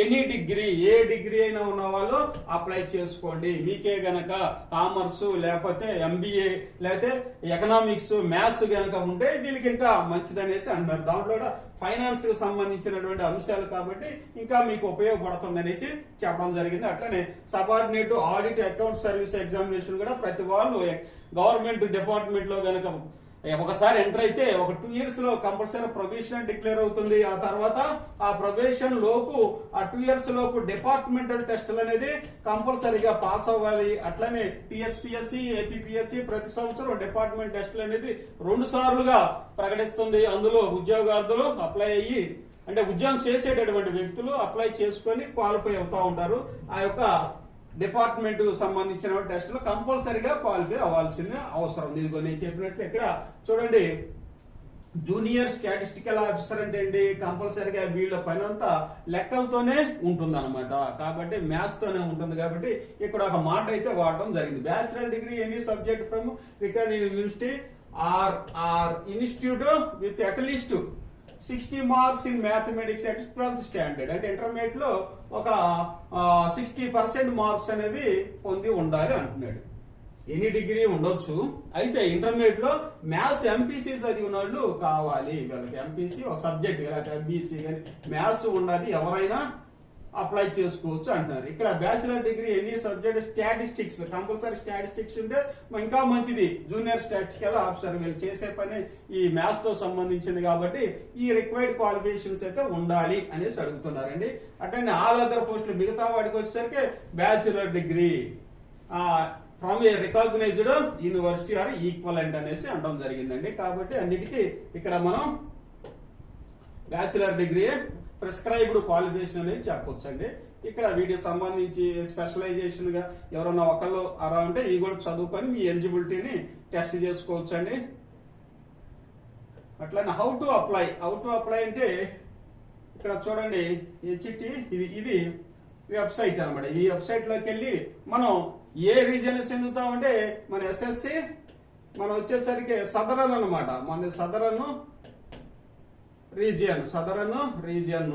ఎనీ డిగ్రీ, ఏ డిగ్రీ అయినా ఉన్న వాళ్ళు అప్లై చేసుకోండి. మీకే గనక కామర్స్ లేకపోతే ఎంబీఏ లేకపోతే ఎకనామిక్స్ మ్యాథ్స్ గనక ఉంటే వీళ్ళకి ఇంకా మంచిదనేసి అంటారు. దాంట్లో కూడా ఫైనాన్స్ కి సంబంధించినటువంటి అంశాలు కాబట్టి ఇంకా మీకు ఉపయోగపడుతుంది అనేసి చెప్పడం జరిగింది. అట్లనే subordinate audit account service examination కూడా ప్రతి వాళ్ళు గవర్నమెంట్ డిపార్ట్మెంట్ లో గనక ఒకసారి ఎంటర్ అయితే ఒక 2 years లో కంపల్సరీ ప్రొబేషన్ డిక్లేర్ అవుతుంది. ఆ తర్వాత ఆ ప్రొబేషన్ లోపు ఆ 2 years లోపు డిపార్ట్మెంటల్ టెస్టులు అనేది కంపల్సరీగా పాస్ అవ్వాలి. అట్లనే టీఎస్పీఎస్సీ ఏపీపీఎస్సీ ప్రతి సంవత్సరం డిపార్ట్మెంట్ టెస్టులు అనేది 2 సార్లుగా ప్రకటిస్తుంది. అందులో ఉద్యోగార్థులు అప్లై అయ్యి అంటే ఉద్యోగం చేసేటటువంటి వ్యక్తులు అప్లై చేసుకొని క్వాలిఫై అవుతా ఉంటారు. ఆ యొక్క డిపార్ట్మెంట్ సంబంధించిన టెస్టులు కంపల్సరీగా క్వాలిఫై అవ్వాల్సింది అవసరం. ఇదిగో నేను చెప్పినట్లు ఇక్కడ చూడండి, జూనియర్ స్టాటిస్టికల్ ఆఫీసర్ అంటే ఏంటి, కంపల్సరీగా వీళ్ళ పని అంతా లెక్కలతోనే ఉంటుంది అనమాట. కాబట్టి మ్యాథ్స్ తోనే ఉంటుంది. కాబట్టి ఇక్కడ ఒక మాట అయితే వాడటం జరిగింది. Bachelor degree any subject from recognized university or institute with at least 60 marks in mathematics at 12th standard. అంటే ఇంటర్మీడియట్ లో ఒక 60% మార్క్స్ అనేవి పొంది ఉండాలి అంటున్నాడు. ఎనీ డిగ్రీ ఉండొచ్చు, అయితే ఇంటర్మీడియట్ లో మ్యాథ్స్ ఎంపీసీ చదివిన వాళ్ళు కావాలి. వీళ్ళకి ఎంపీసీ ఒక సబ్జెక్ట్, ఇలా ఎంబీసీ కానీ మ్యాథ్స్ ఉన్నది ఎవరైనా అప్లై చేసుకోవచ్చు అంటున్నారు. ఇక్కడ bachelor degree any subject statistics, compulsory statistics ఉంటే ఇంకా మంచిది. జూనియర్ స్టాటిస్టికల్ ఆఫీసర్ వీళ్ళు చేసే పని ఈ మ్యాథ్స్ తో సంబంధించింది కాబట్టి ఈ రిక్వైర్డ్ క్వాలిఫికేషన్స్ అయితే ఉండాలి అనేసి అడుగుతున్నారండి. అట్లనే ఆల్ అదర్ పోస్టులు మిగతా వాటికి వచ్చేసరికి bachelor degree from a recognized university or equivalent అనేసి అనడం జరిగిందండి. కాబట్టి అన్నిటికీ ఇక్కడ మనం బ్యాచిలర్ డిగ్రీ ప్రిస్క్రైబ్డ్ క్వాలిఫికేషన్ అనేది చెప్పొచ్చు అండి. ఇక్కడ వీటికి సంబంధించి స్పెషలైజేషన్ గా ఎవరన్నా ఒకళ్ళు అలా ఉంటే ఇవి కూడా చదువుకొని మీ ఎలిజిబిలిటీని టెస్ట్ చేసుకోవచ్చు అండి. అట్లానే హౌ టు అప్లై అంటే ఇక్కడ చూడండి, హెచ్టి ఇది వెబ్సైట్ అనమాట. ఈ వెబ్సైట్ లోకి వెళ్ళి మనం ఏ రీజన్ చెందుతామంటే మన ఎస్ఎస్సి మనం వచ్చేసరికి సదరన్ అనమాట. మన సదరన్ రీజియన్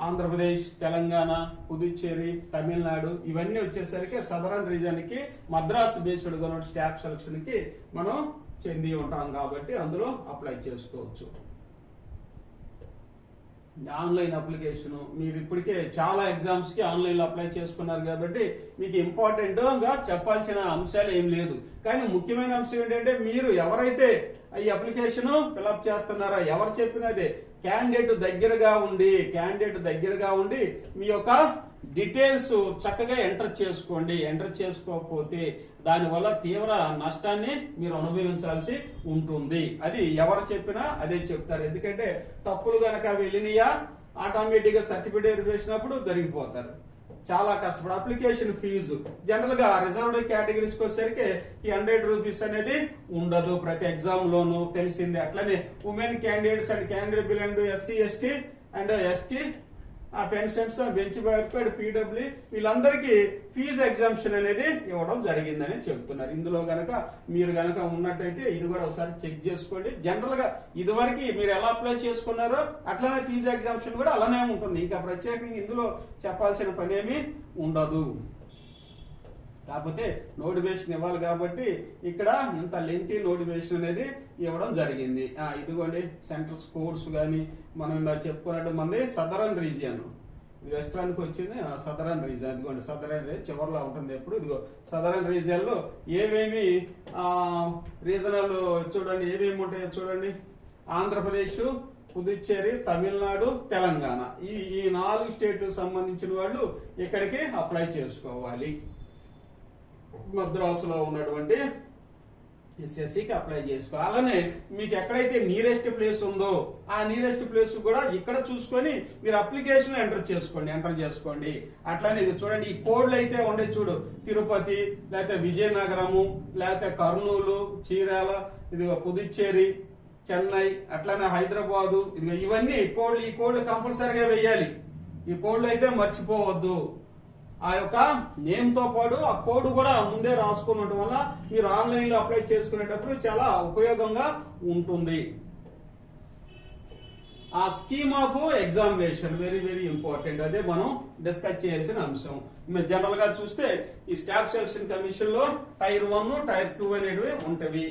ఆంధ్రప్రదేశ్, తెలంగాణ, పుదుచ్చేరి, తమిళనాడు ఇవన్నీ వచ్చేసరికి సదరన్ రీజియన్ కి Madras based government staff selection కి మనం చెంది ఉంటాం కాబట్టి అందులో అప్లై చేసుకోవచ్చు. ఆన్లైన్ అప్లికేషన్ మీరు ఇప్పటికే చాలా ఎగ్జామ్స్ కి ఆన్లైన్ లో అప్లై చేసుకున్నారు కాబట్టి మీకు ఇంపార్టెంట్ గా చెప్పాల్సిన అంశాలు ఏం లేదు. కానీ ముఖ్యమైన అంశం ఏంటంటే మీరు ఎవరైతే ఈ అప్లికేషన్ ఫిల్అప్ చేస్తున్నారో ఎవరు చెప్పినదే క్యాండిడేట్ దగ్గరగా ఉండి మీ యొక్క డీటెయిల్స్ చక్కగా ఎంటర్ చేసుకోండి. ఎంటర్ చేసుకోకపోతే దానివల్ల తీవ్ర నష్టాన్ని మీరు అనుభవించాల్సి ఉంటుంది. అది ఎవరు చెప్పినా అదే చెప్తారు. ఎందుకంటే తప్పులు గనక వెళ్ళినయా ఆటోమేటిక్ గా సర్టిఫికేట్ వెరిఫికేషన్ అప్పుడు దొరికిపోతారు. చాలా కష్టపడి అప్లికేషన్ ఫీజు జనరల్ గా రిజర్వ్డ్ కేటగిరీస్ వచ్చేసరికి ఈ 100 రూపీస్ అనేది ఉండదు ప్రతి ఎగ్జామ్ లోను తెలిసిందే. అట్లనే women candidates and candidate belong to SC ST and ST pensions bench mark PW వీళ్ళందరికీ ఫీజు ఎగ్జామ్షన్ అనేది ఇవ్వడం జరిగిందని చెప్తున్నారు. ఇందులో గనక మీరు గనక ఉన్నట్టయితే ఇది కూడా ఒకసారి చెక్ చేసుకోండి. జనరల్ గా ఇదివరకు మీరు ఎలా అప్లై చేసుకున్నారో అట్లానే ఫీజు ఎగ్జామ్షన్ కూడా అలానే ఉంటుంది. ఇంకా ప్రత్యేకంగా ఇందులో చెప్పాల్సిన పని ఏమీ ఉండదు. కాకపోతే నోటిఫికేషన్ ఇవ్వాలి కాబట్టి ఇక్కడ ఇంత లెంతీ నోటిఫికేషన్ అనేది ఇవ్వడం జరిగింది. ఇదిగోండి సెంట్రల్ కోర్స్ కానీ మనం ఇందా చెప్పుకున్నట్టు మంది సదరన్ రీజియన్ వెస్టర్న్ కి వచ్చింది. సదరన్ రీజియన్ ఇదిగోండి, సదరన్ రీజియన్ చివరిలో ఉంటుంది ఎప్పుడు. ఇదిగో సదరన్ రీజియన్ లో ఏమేమి రీజనల్ చూడండి, ఏమేమి ఉంటాయో చూడండి. ఆంధ్రప్రదేశ్, పుదుచ్చేరి, తమిళనాడు, తెలంగాణ ఈ 4 స్టేట్లకు సంబంధించిన వాళ్ళు ఇక్కడికి అప్లై చేసుకోవాలి. మద్రాసులో ఉన్నటువంటి ఎస్ఎస్సికి అప్లై చేసుకో. అలానే మీకు ఎక్కడైతే నియరెస్ట్ ప్లేస్ ఉందో ఆ నియరెస్ట్ ప్లేస్ కూడా ఇక్కడ చూసుకొని మీరు అప్లికేషన్ ఎంటర్ చేసుకోండి. అట్లానే ఇది చూడండి, ఈ కోడ్లు అయితే ఉండే చూడు, తిరుపతి, లేకపోతే విజయనగరము, లేకపోతే కర్నూలు, చీరాల, ఇదిగో పుదుచ్చేరి, చెన్నై, అట్లానే హైదరాబాదు, ఇదిగో ఇవన్నీ కోడ్లు. ఈ కోడ్లు కంపల్సరీగా వేయాలి. ఈ కోడ్లు అయితే మర్చిపోవద్దు. ఆ యొక్క నేమ్ తో పాటు ఆ కోడ్ కూడా ముందే రాసుకుని ఉండటం వల్ల మీరు ఆన్లైన్ లో అప్లై చేసుకునేటప్పుడు చాలా ఉపయోగంగా ఉంటుంది. ఆ scheme of examination very very important. అదే మనం డిస్కస్ చేయాల్సిన అంశం. జనరల్ గా చూస్తే ఈ స్టాఫ్ సెలక్షన్ కమిషన్ లో టైర్ 1, టైర్ 2 అనేటివి ఉంటవి.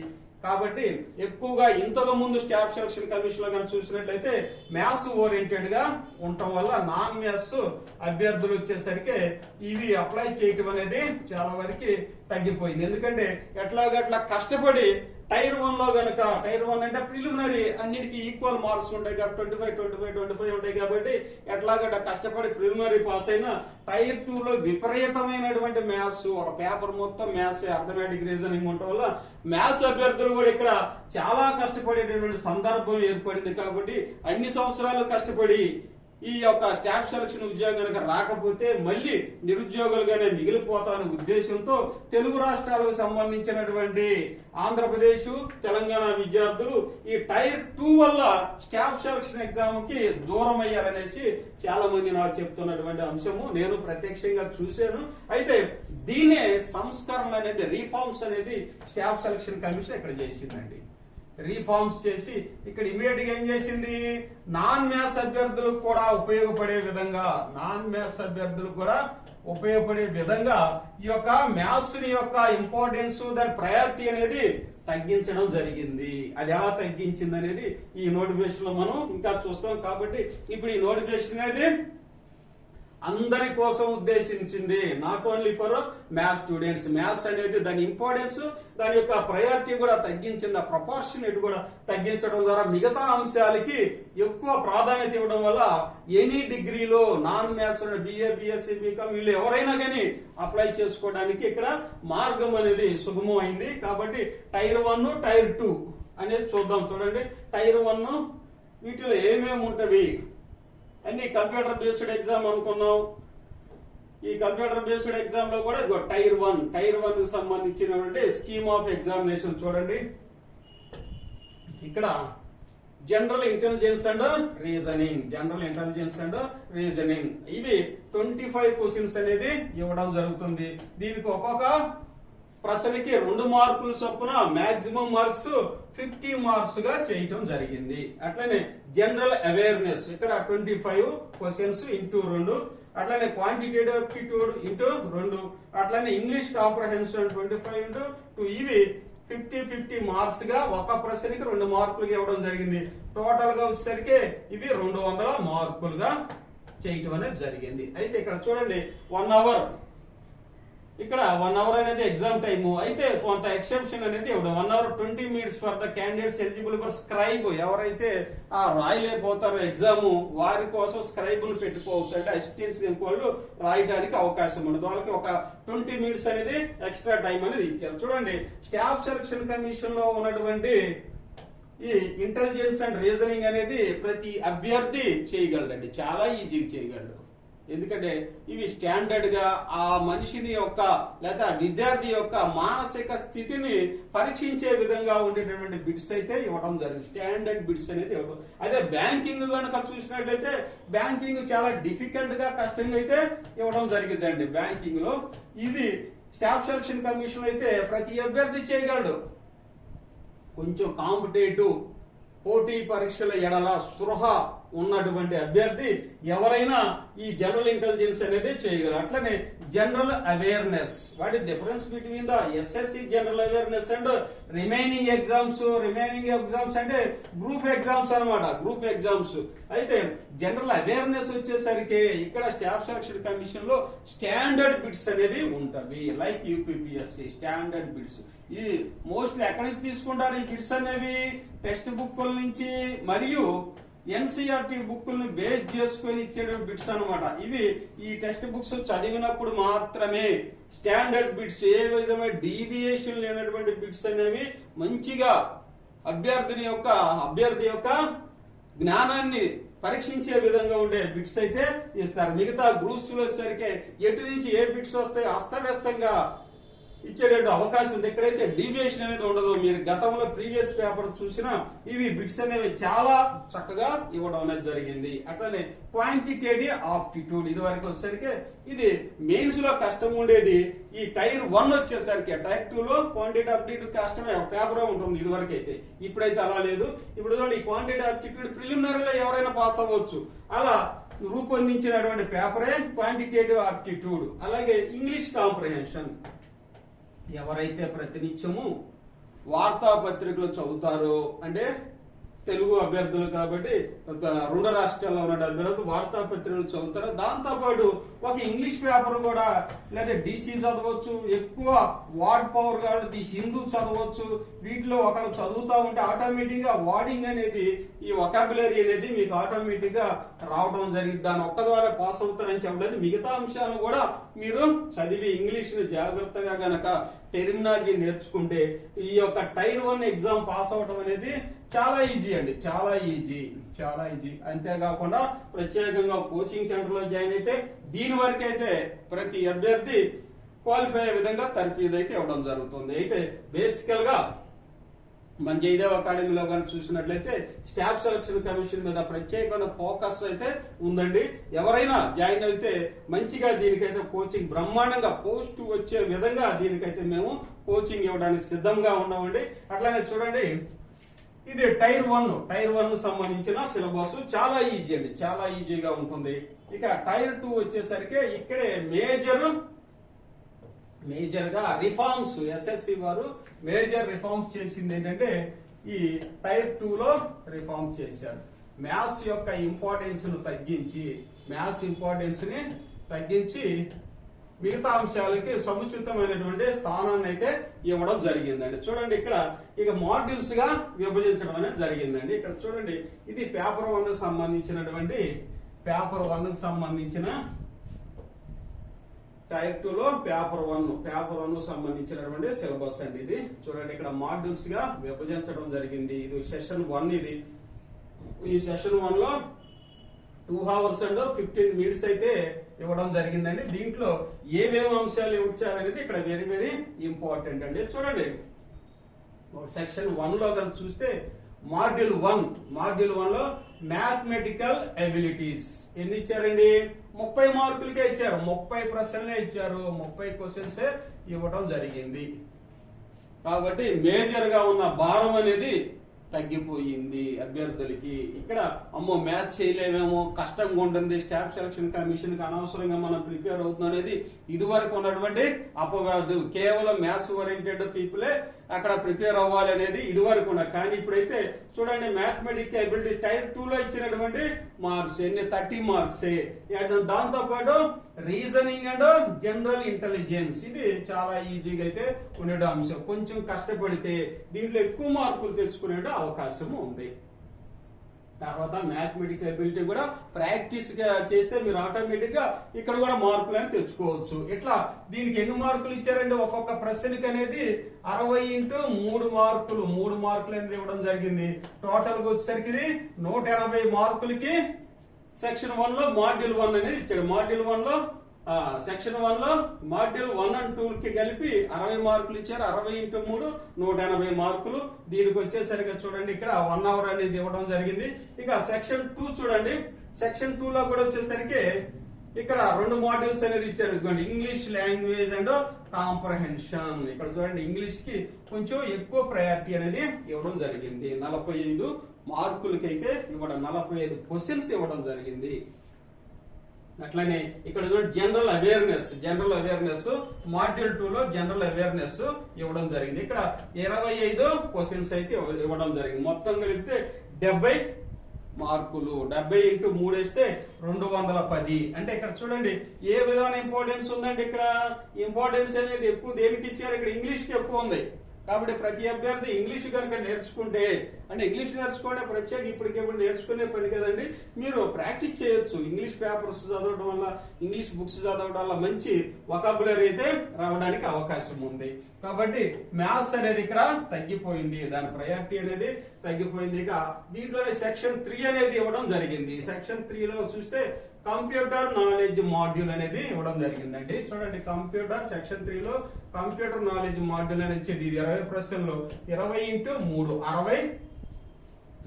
కాబట్టి ఎక్కువగా ఇంతకు ముందు స్టాఫ్ సెలక్షన్ కమిషన్ లో కానీ చూసినట్లయితే మ్యాథ్స్ ఓరియంటెడ్ గా ఉండటం వల్ల నాన్ మ్యాథ్స్ అభ్యర్థులు వచ్చేసరికి ఇవి అప్లై చేయటం అనేది చాలా వరకు తగ్గిపోయింది. ఎందుకంటే ఎట్లాగట్లా కష్టపడి టైర్ 1 లో గనక, టైర్ 1 అంటే ప్రిలిమినరీ అన్నిటికీ ఈక్వల్ మార్క్స్ ఉంటాయి కాబట్టి 25 ఉంటాయి కాబట్టి ఎట్లాగట్లా కష్టపడి ప్రిలిమినరీ పాస్ అయినా టైర్ 2 లో విపరీతమైనటువంటి మ్యాథ్స్, ఒక పేపర్ మొత్తం మ్యాథ్స్, అర్థమెటిక్ రీజనింగ్ ఉండటం వల్ల మ్యాథ్స్ అభ్యర్థులు కూడా ఇక్కడ చాలా కష్టపడేటటువంటి సందర్భం ఏర్పడింది. కాబట్టి అన్ని సంవత్సరాలు కష్టపడి ఈ యొక్క స్టాఫ్ సెలక్షన్ ఉద్యోగం కనుక రాకపోతే మళ్ళీ నిరుద్యోగులుగానే మిగిలిపోతానే ఉద్దేశంతో తెలుగు రాష్ట్రాలకు సంబంధించినటువంటి ఆంధ్రప్రదేశ్, తెలంగాణ విద్యార్థులు ఈ టైర్ 2 వల్ల స్టాఫ్ సెలక్షన్ ఎగ్జామ్ కి దూరం అయ్యారనేసి చాలా మంది నాకు చెప్తున్నటువంటి అంశము నేను ప్రత్యక్షంగా చూశాను. అయితే దీనే సంస్కరణ అనేది, రీఫార్మ్స్ అనేది స్టాఫ్ సెలక్షన్ కమిషన్ ఇక్కడ చేసిందండి. రీఫార్మ్స్ చేసి ఇక్కడ ఇమీడియట్ గా ఏం చేసింది, నాన్ మ్యాథ్స్ అభ్యర్థులకు కూడా ఉపయోగపడే విధంగా ఈ యొక్క మ్యాథ్స్ యొక్క ఇంపార్టెన్స్, దాని ప్రయారిటీ అనేది తగ్గించడం జరిగింది. అది ఎలా తగ్గించింది అనేది ఈ నోటిఫికేషన్ లో మనం ఇంకా చూస్తాం. కాబట్టి ఇప్పుడు ఈ నోటిఫికేషన్ అనేది అందరి కోసం ఉద్దేశించింది, not only for maths students. Maths అనేది దాని ఇంపార్టెన్స్, దాని యొక్క ప్రయారిటీ కూడా తగ్గించింది. ఆ ప్రపోర్షనేట్ కూడా తగ్గించడం ద్వారా మిగతా అంశాలకి ఎక్కువ ప్రాధాన్యత ఇవ్వడం వల్ల ఎనీ డిగ్రీలో non maths BA, BSc, BCom వీళ్ళు ఎవరైనా కానీ అప్లై చేసుకోవడానికి ఇక్కడ మార్గం అనేది సుగమం అయింది. కాబట్టి టైర్ 1, టైర్ 2 అనేది చూద్దాం. చూడండి, టైర్ 1 వీటిలో ఏమేమి ఉంటవి అన్ని కంప్యూటర్ బేస్డ్ ఎగ్జామ్ అనుకున్నాం. ఈ కంప్యూటర్ బేస్డ్ ఎగ్జామ్ లో కూడా టైర్ 1 కి సంబంధించినటువంటి స్కీమ్ ఆఫ్ ఎగ్జామినేషన్ చూడండి. ఇక్కడ జనరల్ ఇంటెలిజెన్స్ అండ్ రీజనింగ్ ఇవి 25 క్వశ్చన్స్ అనేది ఇవ్వడం జరుగుతుంది. దీనికి ఒక్కొక్క ప్రశ్నకి 2 మార్కులు చొప్పున మాక్సిమం మార్క్స్ 50 మార్క్స్ గా చేయటం జరిగింది. అట్లనే జనరల్ అవేర్నెస్ ఇక్కడ 25 క్వశ్చన్స్ ఇంటూ 2, అట్లనే క్వాంటిటేటివ్ అప్టిట్యూడ్ ఇంటూ 2, అట్లనే ఇంగ్లీష్ కాంప్రహెన్షన్ 25 ఇంటూ 2. ఇవి 50 మార్క్స్ గా ఒక ప్రశ్నకి 2 మార్కులుగా ఇవ్వడం జరిగింది. టోటల్ గా వచ్చేసరికి ఇవి 200 మార్కులుగా చేయటం అనేది జరిగింది. అయితే ఇక్కడ చూడండి 1 అవర్, ఇక్కడ 1 అవర్ అనేది ఎగ్జామ్ టైమ్. అయితే కొంత ఎక్సెప్షన్ అనేది ఇవ్వడం 1 hour 20 minutes for the candidates eligible for scribe. ఎవరైతే ఆ రాయలేకపోతారో ఎగ్జామ్ వారి కోసం స్క్రైబ్ ను పెట్టుకోవచ్చు. అంటే అసిస్టెంట్స్ వాళ్ళు రాయడానికి అవకాశం ఉండదు. వాళ్ళకి ఒక 20 మినిట్స్ అనేది ఎక్స్ట్రా టైం అనేది ఇచ్చారు. చూడండి, స్టాఫ్ సెలక్షన్ కమిషన్ లో ఉన్నటువంటి ఈ ఇంటెలిజెన్స్ అండ్ రీజనింగ్ అనేది ప్రతి అభ్యర్థి చేయగలడండి, చాలా ఈజీగా చేయగలడు. ఎందుకంటే ఇవి స్టాండర్డ్ గా ఆ మనిషిని యొక్క లేదా విద్యార్థి యొక్క మానసిక స్థితిని పరీక్షించే విధంగా ఉండేటటువంటి బిట్స్ అయితే ఇవ్వడం జరిగింది. స్టాండర్డ్ బిట్స్ అనేది ఇవ్వడం. అదే బ్యాంకింగ్ కనుక చూసినట్లయితే బ్యాంకింగ్ చాలా డిఫికల్ట్ గా, కష్టంగా అయితే ఇవ్వడం జరిగిందండి. బ్యాంకింగ్ లో ఇది స్టాఫ్ సెలక్షన్ కమిషన్ అయితే ప్రతి అభ్యర్థి చేయగలడు. కొంచెం కాంపిటేటివ్ పోటీ పరీక్షల ఎడల స్పృహ ఉన్నటువంటి అభ్యర్థి ఎవరైనా ఈ జనరల్ ఇంటెలిజెన్స్ అనేది చేయగలరు. అట్లనే general awareness, what is difference between the SSC general awareness and remaining exams అంటే గ్రూప్ ఎగ్జామ్స్ అన్నమాట, గ్రూప్ ఎగ్జామ్స్. అయితే జనరల్ అవేర్నెస్ వచ్చేసరికి ఇక్కడ స్టాఫ్ సెలక్షన్ కమిషన్ లో స్టాండర్డ్ బిట్స్ అనేవి ఉంటవి. Like UPPSC standard bits. ఈ మోస్ట్లీ ఎక్కడి నుంచి తీసుకుంటారు ఈ బిట్స్ అనేవి? టెక్స్ట్ బుక్ నుంచి మరియు ఎన్సీఆర్టీ బుక్కుల్ని బేస్ చేసుకొని ఇచ్చే బిట్స్ అన్నమాట. ఇవి ఈ టెక్స్ట్ బుక్స్ చదివినప్పుడు మాత్రమే స్టాండర్డ్ బిట్స్, ఏ విధమైన డీవియేషన్ లేనటువంటి బిట్స్ అనేవి మంచిగా అభ్యర్థి యొక్క జ్ఞానాన్ని పరీక్షించే విధంగా ఉండే బిట్స్ అయితే ఇస్తారు. మిగతా గ్రూప్స్ వచ్చేసరికి ఎటు నుంచి ఏ బిట్స్ వస్తాయో అస్తవ్యస్తంగా ఇచ్చేటువంటి అవకాశం ఉంది. ఎక్కడైతే డీవియేషన్ అనేది ఉండదు. మీరు గతంలో ప్రీవియస్ పేపర్ చూసినా ఇవి బిట్స్ అనేవి చాలా చక్కగా ఇవ్వడం అనేది జరిగింది. అట్లనే క్వాంటిటేటివ్ ఆప్టిట్యూడ్ ఇది వరకు వచ్చేసరికి ఇది మెయిన్స్ లో కష్టం ఉండేది. ఈ టైర్ 1 వచ్చేసరికి టైర్ 2 లో క్వాంటిటేటివ్ ఆప్టిట్యూడ్ కష్టమే, పేపర్ ఉంటుంది ఇది వరకు అయితే. ఇప్పుడైతే అలా లేదు. ఇప్పుడు ఈ క్వాంటిటేటివ్ ఆప్టిట్యూడ్ ప్రిలిమినరీలో ఎవరైనా పాస్ అవ్వచ్చు. అలా రూపొందించినటువంటి పేపరే క్వాంటిటేటివ్ ఆప్టిట్యూడ్. అలాగే ఇంగ్లీష్ కాంప్రహెన్షన్, ఎవరైతే ప్రతినిత్యము వార్తాపత్రికలు చదువుతారో, అంటే తెలుగు అభ్యర్థులు కాబట్టి 2 రాష్ట్రాల్లో ఉన్న అభ్యర్థులు వార్తాపత్రికలు చదువుతారు. దాంతో పాటు ఒక ఇంగ్లీష్ పేపర్ కూడా లేదా డిసి చదవచ్చు, ఎక్కువ వార్డ్ పవర్ కాబట్టి హిందూ చదవచ్చు. వీటిలో ఒకళ్ళు చదువుతా ఉంటే ఆటోమేటిక్ గా వార్డింగ్ అనేది, ఈ వొకాబులరీ అనేది మీకు ఆటోమేటిక్ గా రావడం జరిగింది. దాని ఒక్క ద్వారా పాస్ అవుతారని చెప్పలేదు. మిగతా అంశాలు కూడా మీరు చదివి ఇంగ్లీష్ ని జాగ్రత్తగా గనక టెర్మినాలజీ నేర్చుకుంటే ఈ యొక్క టైర్ 1 ఎగ్జామ్ పాస్ అవడం అనేది చాలా ఈజీ అండి, చాలా ఈజీ. అంతేకాకుండా ప్రత్యేకంగా కోచింగ్ సెంటర్ లో జాయిన్ అయితే దీని వరకు అయితే ప్రతి అభ్యర్థి క్వాలిఫై అయ్యే విధంగా తర్ఫీదు అయితే ఇవ్వడం జరుగుతుంది. అయితే బేసికల్ గా మన జయదేవ్ అకాడమీలో కానీ చూసినట్లయితే స్టాఫ్ సెలక్షన్ కమిషన్ మీద ప్రత్యేకమైన ఫోకస్ అయితే ఉందండి. ఎవరైనా జాయిన్ అయితే మంచిగా దీనికైతే కోచింగ్ బ్రహ్మాండంగా పోస్ట్ వచ్చే విధంగా దీనికైతే మేము కోచింగ్ ఇవ్వడానికి సిద్ధంగా ఉన్నామండి. అట్లానే చూడండి, ఇది టైర్ 1 సంబంధించిన సిలబస్ చాలా ఈజీ అండి, చాలా ఈజీగా ఉంటుంది. ఇక టైర్ 2 వచ్చేసరికి ఇక్కడే మేజర్ గా రిఫార్మ్స్, ఎస్ఎస్సి వారు మేజర్ రిఫార్మ్స్ చేసింది ఏంటంటే ఈ టైర్ 2 లో రిఫార్మ్ చేశారు. మ్యాథ్స్ యొక్క ఇంపార్టెన్స్ ను తగ్గించి మిగతా అంశాలకి సముచితమైనటువంటి స్థానాన్ని అయితే ఇవ్వడం జరిగిందండి. చూడండి, ఇక్కడ ఇక మాడ్యూల్స్ గా విభజించడం అనేది జరిగిందండి. ఇక్కడ చూడండి, ఇది పేపర్ 1 సంబంధించిన టైర్ 2 లో పేపర్ 1 సంబంధించినటువంటి సిలబస్ అండి. ఇది చూడండి, ఇక్కడ మాడ్యూల్స్ గా విభజించడం జరిగింది. ఇది సెషన్ 1. ఇది ఈ సెషన్ 1 లో 2 hours and 15 minutes అయితే ఇవ్వడం జరిగిందండి. దీంట్లో ఏమేమి అంశాలు ఇచ్చారనేది ఇక్కడ వెరీ వెరీ ఇంపార్టెంట్ అండి. చూడండి, సెక్షన్ 1 లో కనుక చూస్తే మాడ్యూల్ 1 లో మ్యాథమెటికల్ ఎబిలిటీస్ ఎన్ని ఇచ్చారండి? 30 మార్కులకే ఇచ్చారు, 30 ప్రశ్నలే ఇచ్చారు, 30 క్వశ్చన్స్ ఇవ్వడం జరిగింది. కాబట్టి మేజర్ గా ఉన్న భారం అనేది తగ్గిపోయింది అభ్యర్థులకి. ఇక్కడ అమ్మో మ్యాథ్స్ చేయలేమేమో, కష్టంగా ఉంటుంది, స్టాఫ్ సెలక్షన్ కమిషన్ కి అనవసరంగా మనం ప్రిపేర్ అవుతుంది అనేది ఇదివరకు ఉన్నటువంటి అపవాదు. కేవలం మ్యాథ్స్ ఓరియంటెడ్ పీపులే అక్కడ ప్రిపేర్ అవ్వాలి అనేది ఇదివరకు ఉన్నది. కానీ ఇప్పుడైతే చూడండి, మ్యాథమెటికల్ ఎబిలిటీ టైర్ 2 లో ఇచ్చినటువంటి మార్క్స్ ఎన్ని 30 మార్క్స్. దాంతో పాటు రీజనింగ్ అండ్ జనరల్ ఇంటెలిజెన్స్ ఇది చాలా ఈజీగా అయితే ఉండే అంశం. కొంచెం కష్టపడితే దీంట్లో ఎక్కువ మార్కులు తెచ్చుకునే అవకాశం ఉంది. తర్వాత మ్యాథమెటికల్ ఎబిలిటీ కూడా ప్రాక్టీస్ చేస్తే మీరు ఆటోమేటిక్ గా ఇక్కడ కూడా మార్కులు అని తెచ్చుకోవచ్చు. ఇట్లా దీనికి ఎన్ని మార్కులు ఇచ్చారండి? ఒక్కొక్క ప్రశ్నకి అనేది 60 into 3 మార్కులు, 3 మార్కులు అనేది ఇవ్వడం జరిగింది. టోటల్ గా వచ్చేసరికి ఇది 180 మార్కులకి సెక్షన్ 1 లో మాడ్యూల్ 1 అనేది ఇచ్చాడు. సెక్షన్ 1 లో మాడ్యూల్ 1 and 2 కి కలిపి 60 మార్కులు ఇచ్చారు. 60 into 3 180 మార్కులు. దీనికి వచ్చేసరికి చూడండి, ఇక్కడ 1 hour అనేది ఇవ్వడం జరిగింది. ఇక సెక్షన్ 2 చూడండి, సెక్షన్ 2 లో కూడా వచ్చేసరికి ఇక్కడ 2 మాడ్యూల్స్ అనేది ఇచ్చారు. ఇదిగోండి, ఇంగ్లీష్ లాంగ్వేజ్ అండ్ కాంప్రహెన్షన్. ఇక్కడ చూడండి, ఇంగ్లీష్ కి కొంచెం ఎక్కువ ప్రయారిటీ అనేది ఇవ్వడం జరిగింది. 45 మార్కులకైతే ఇవ్వడం, 45 క్వశ్చన్స్ ఇవ్వడం జరిగింది. అట్లానే ఇక్కడ జనరల్ అవేర్నెస్ మాడ్యూల్ 2 లో జనరల్ అవేర్నెస్ ఇవ్వడం జరిగింది. ఇక్కడ 25 క్వశ్చన్స్ అయితే ఇవ్వడం జరిగింది. మొత్తం కలిపితే 70 మార్కులు. 70 into 3 వేస్తే 210. అంటే ఇక్కడ చూడండి ఏ విధమైన ఇంపార్టెన్స్ ఉందండి. ఇక్కడ ఇంపార్టెన్స్ అనేది ఎక్కువ దేనికి ఇచ్చారు? ఇక్కడ ఇంగ్లీష్ కి ఎక్కువ ఉంది. కాబట్టి ప్రతి అభ్యర్థి ఇంగ్లీష్ కనుక నేర్చుకుంటే, అంటే ఇంగ్లీష్ నేర్చుకుంటే ప్రత్యేక ఇప్పటికెప్పుడు నేర్చుకునే పని కదండి, మీరు ప్రాక్టీస్ చేయొచ్చు. ఇంగ్లీష్ పేపర్స్ చదవడం వల్ల, ఇంగ్లీష్ బుక్స్ చదవడం వల్ల మంచి వొకాబులరీ అయితే రావడానికి అవకాశం ఉంది. కాబట్టి మ్యాథ్స్ అనేది ఇక్కడ తగ్గిపోయింది, దాని ప్రయారిటీ అనేది తగ్గిపోయింది. ఇక దీంట్లోనే సెక్షన్ 3 అనేది ఇవ్వడం జరిగింది. సెక్షన్ 3 లో చూస్తే కంప్యూటర్ నాలెడ్జ్ మాడ్యూల్ అనేది ఇవ్వడం జరిగిందండి. చూడండి, కంప్యూటర్ సెక్షన్ 3 లో కంప్యూటర్ నాలెడ్జ్ మాడ్యూల్ అనేది ఇది 20 ప్రశ్నలు, 20x3 60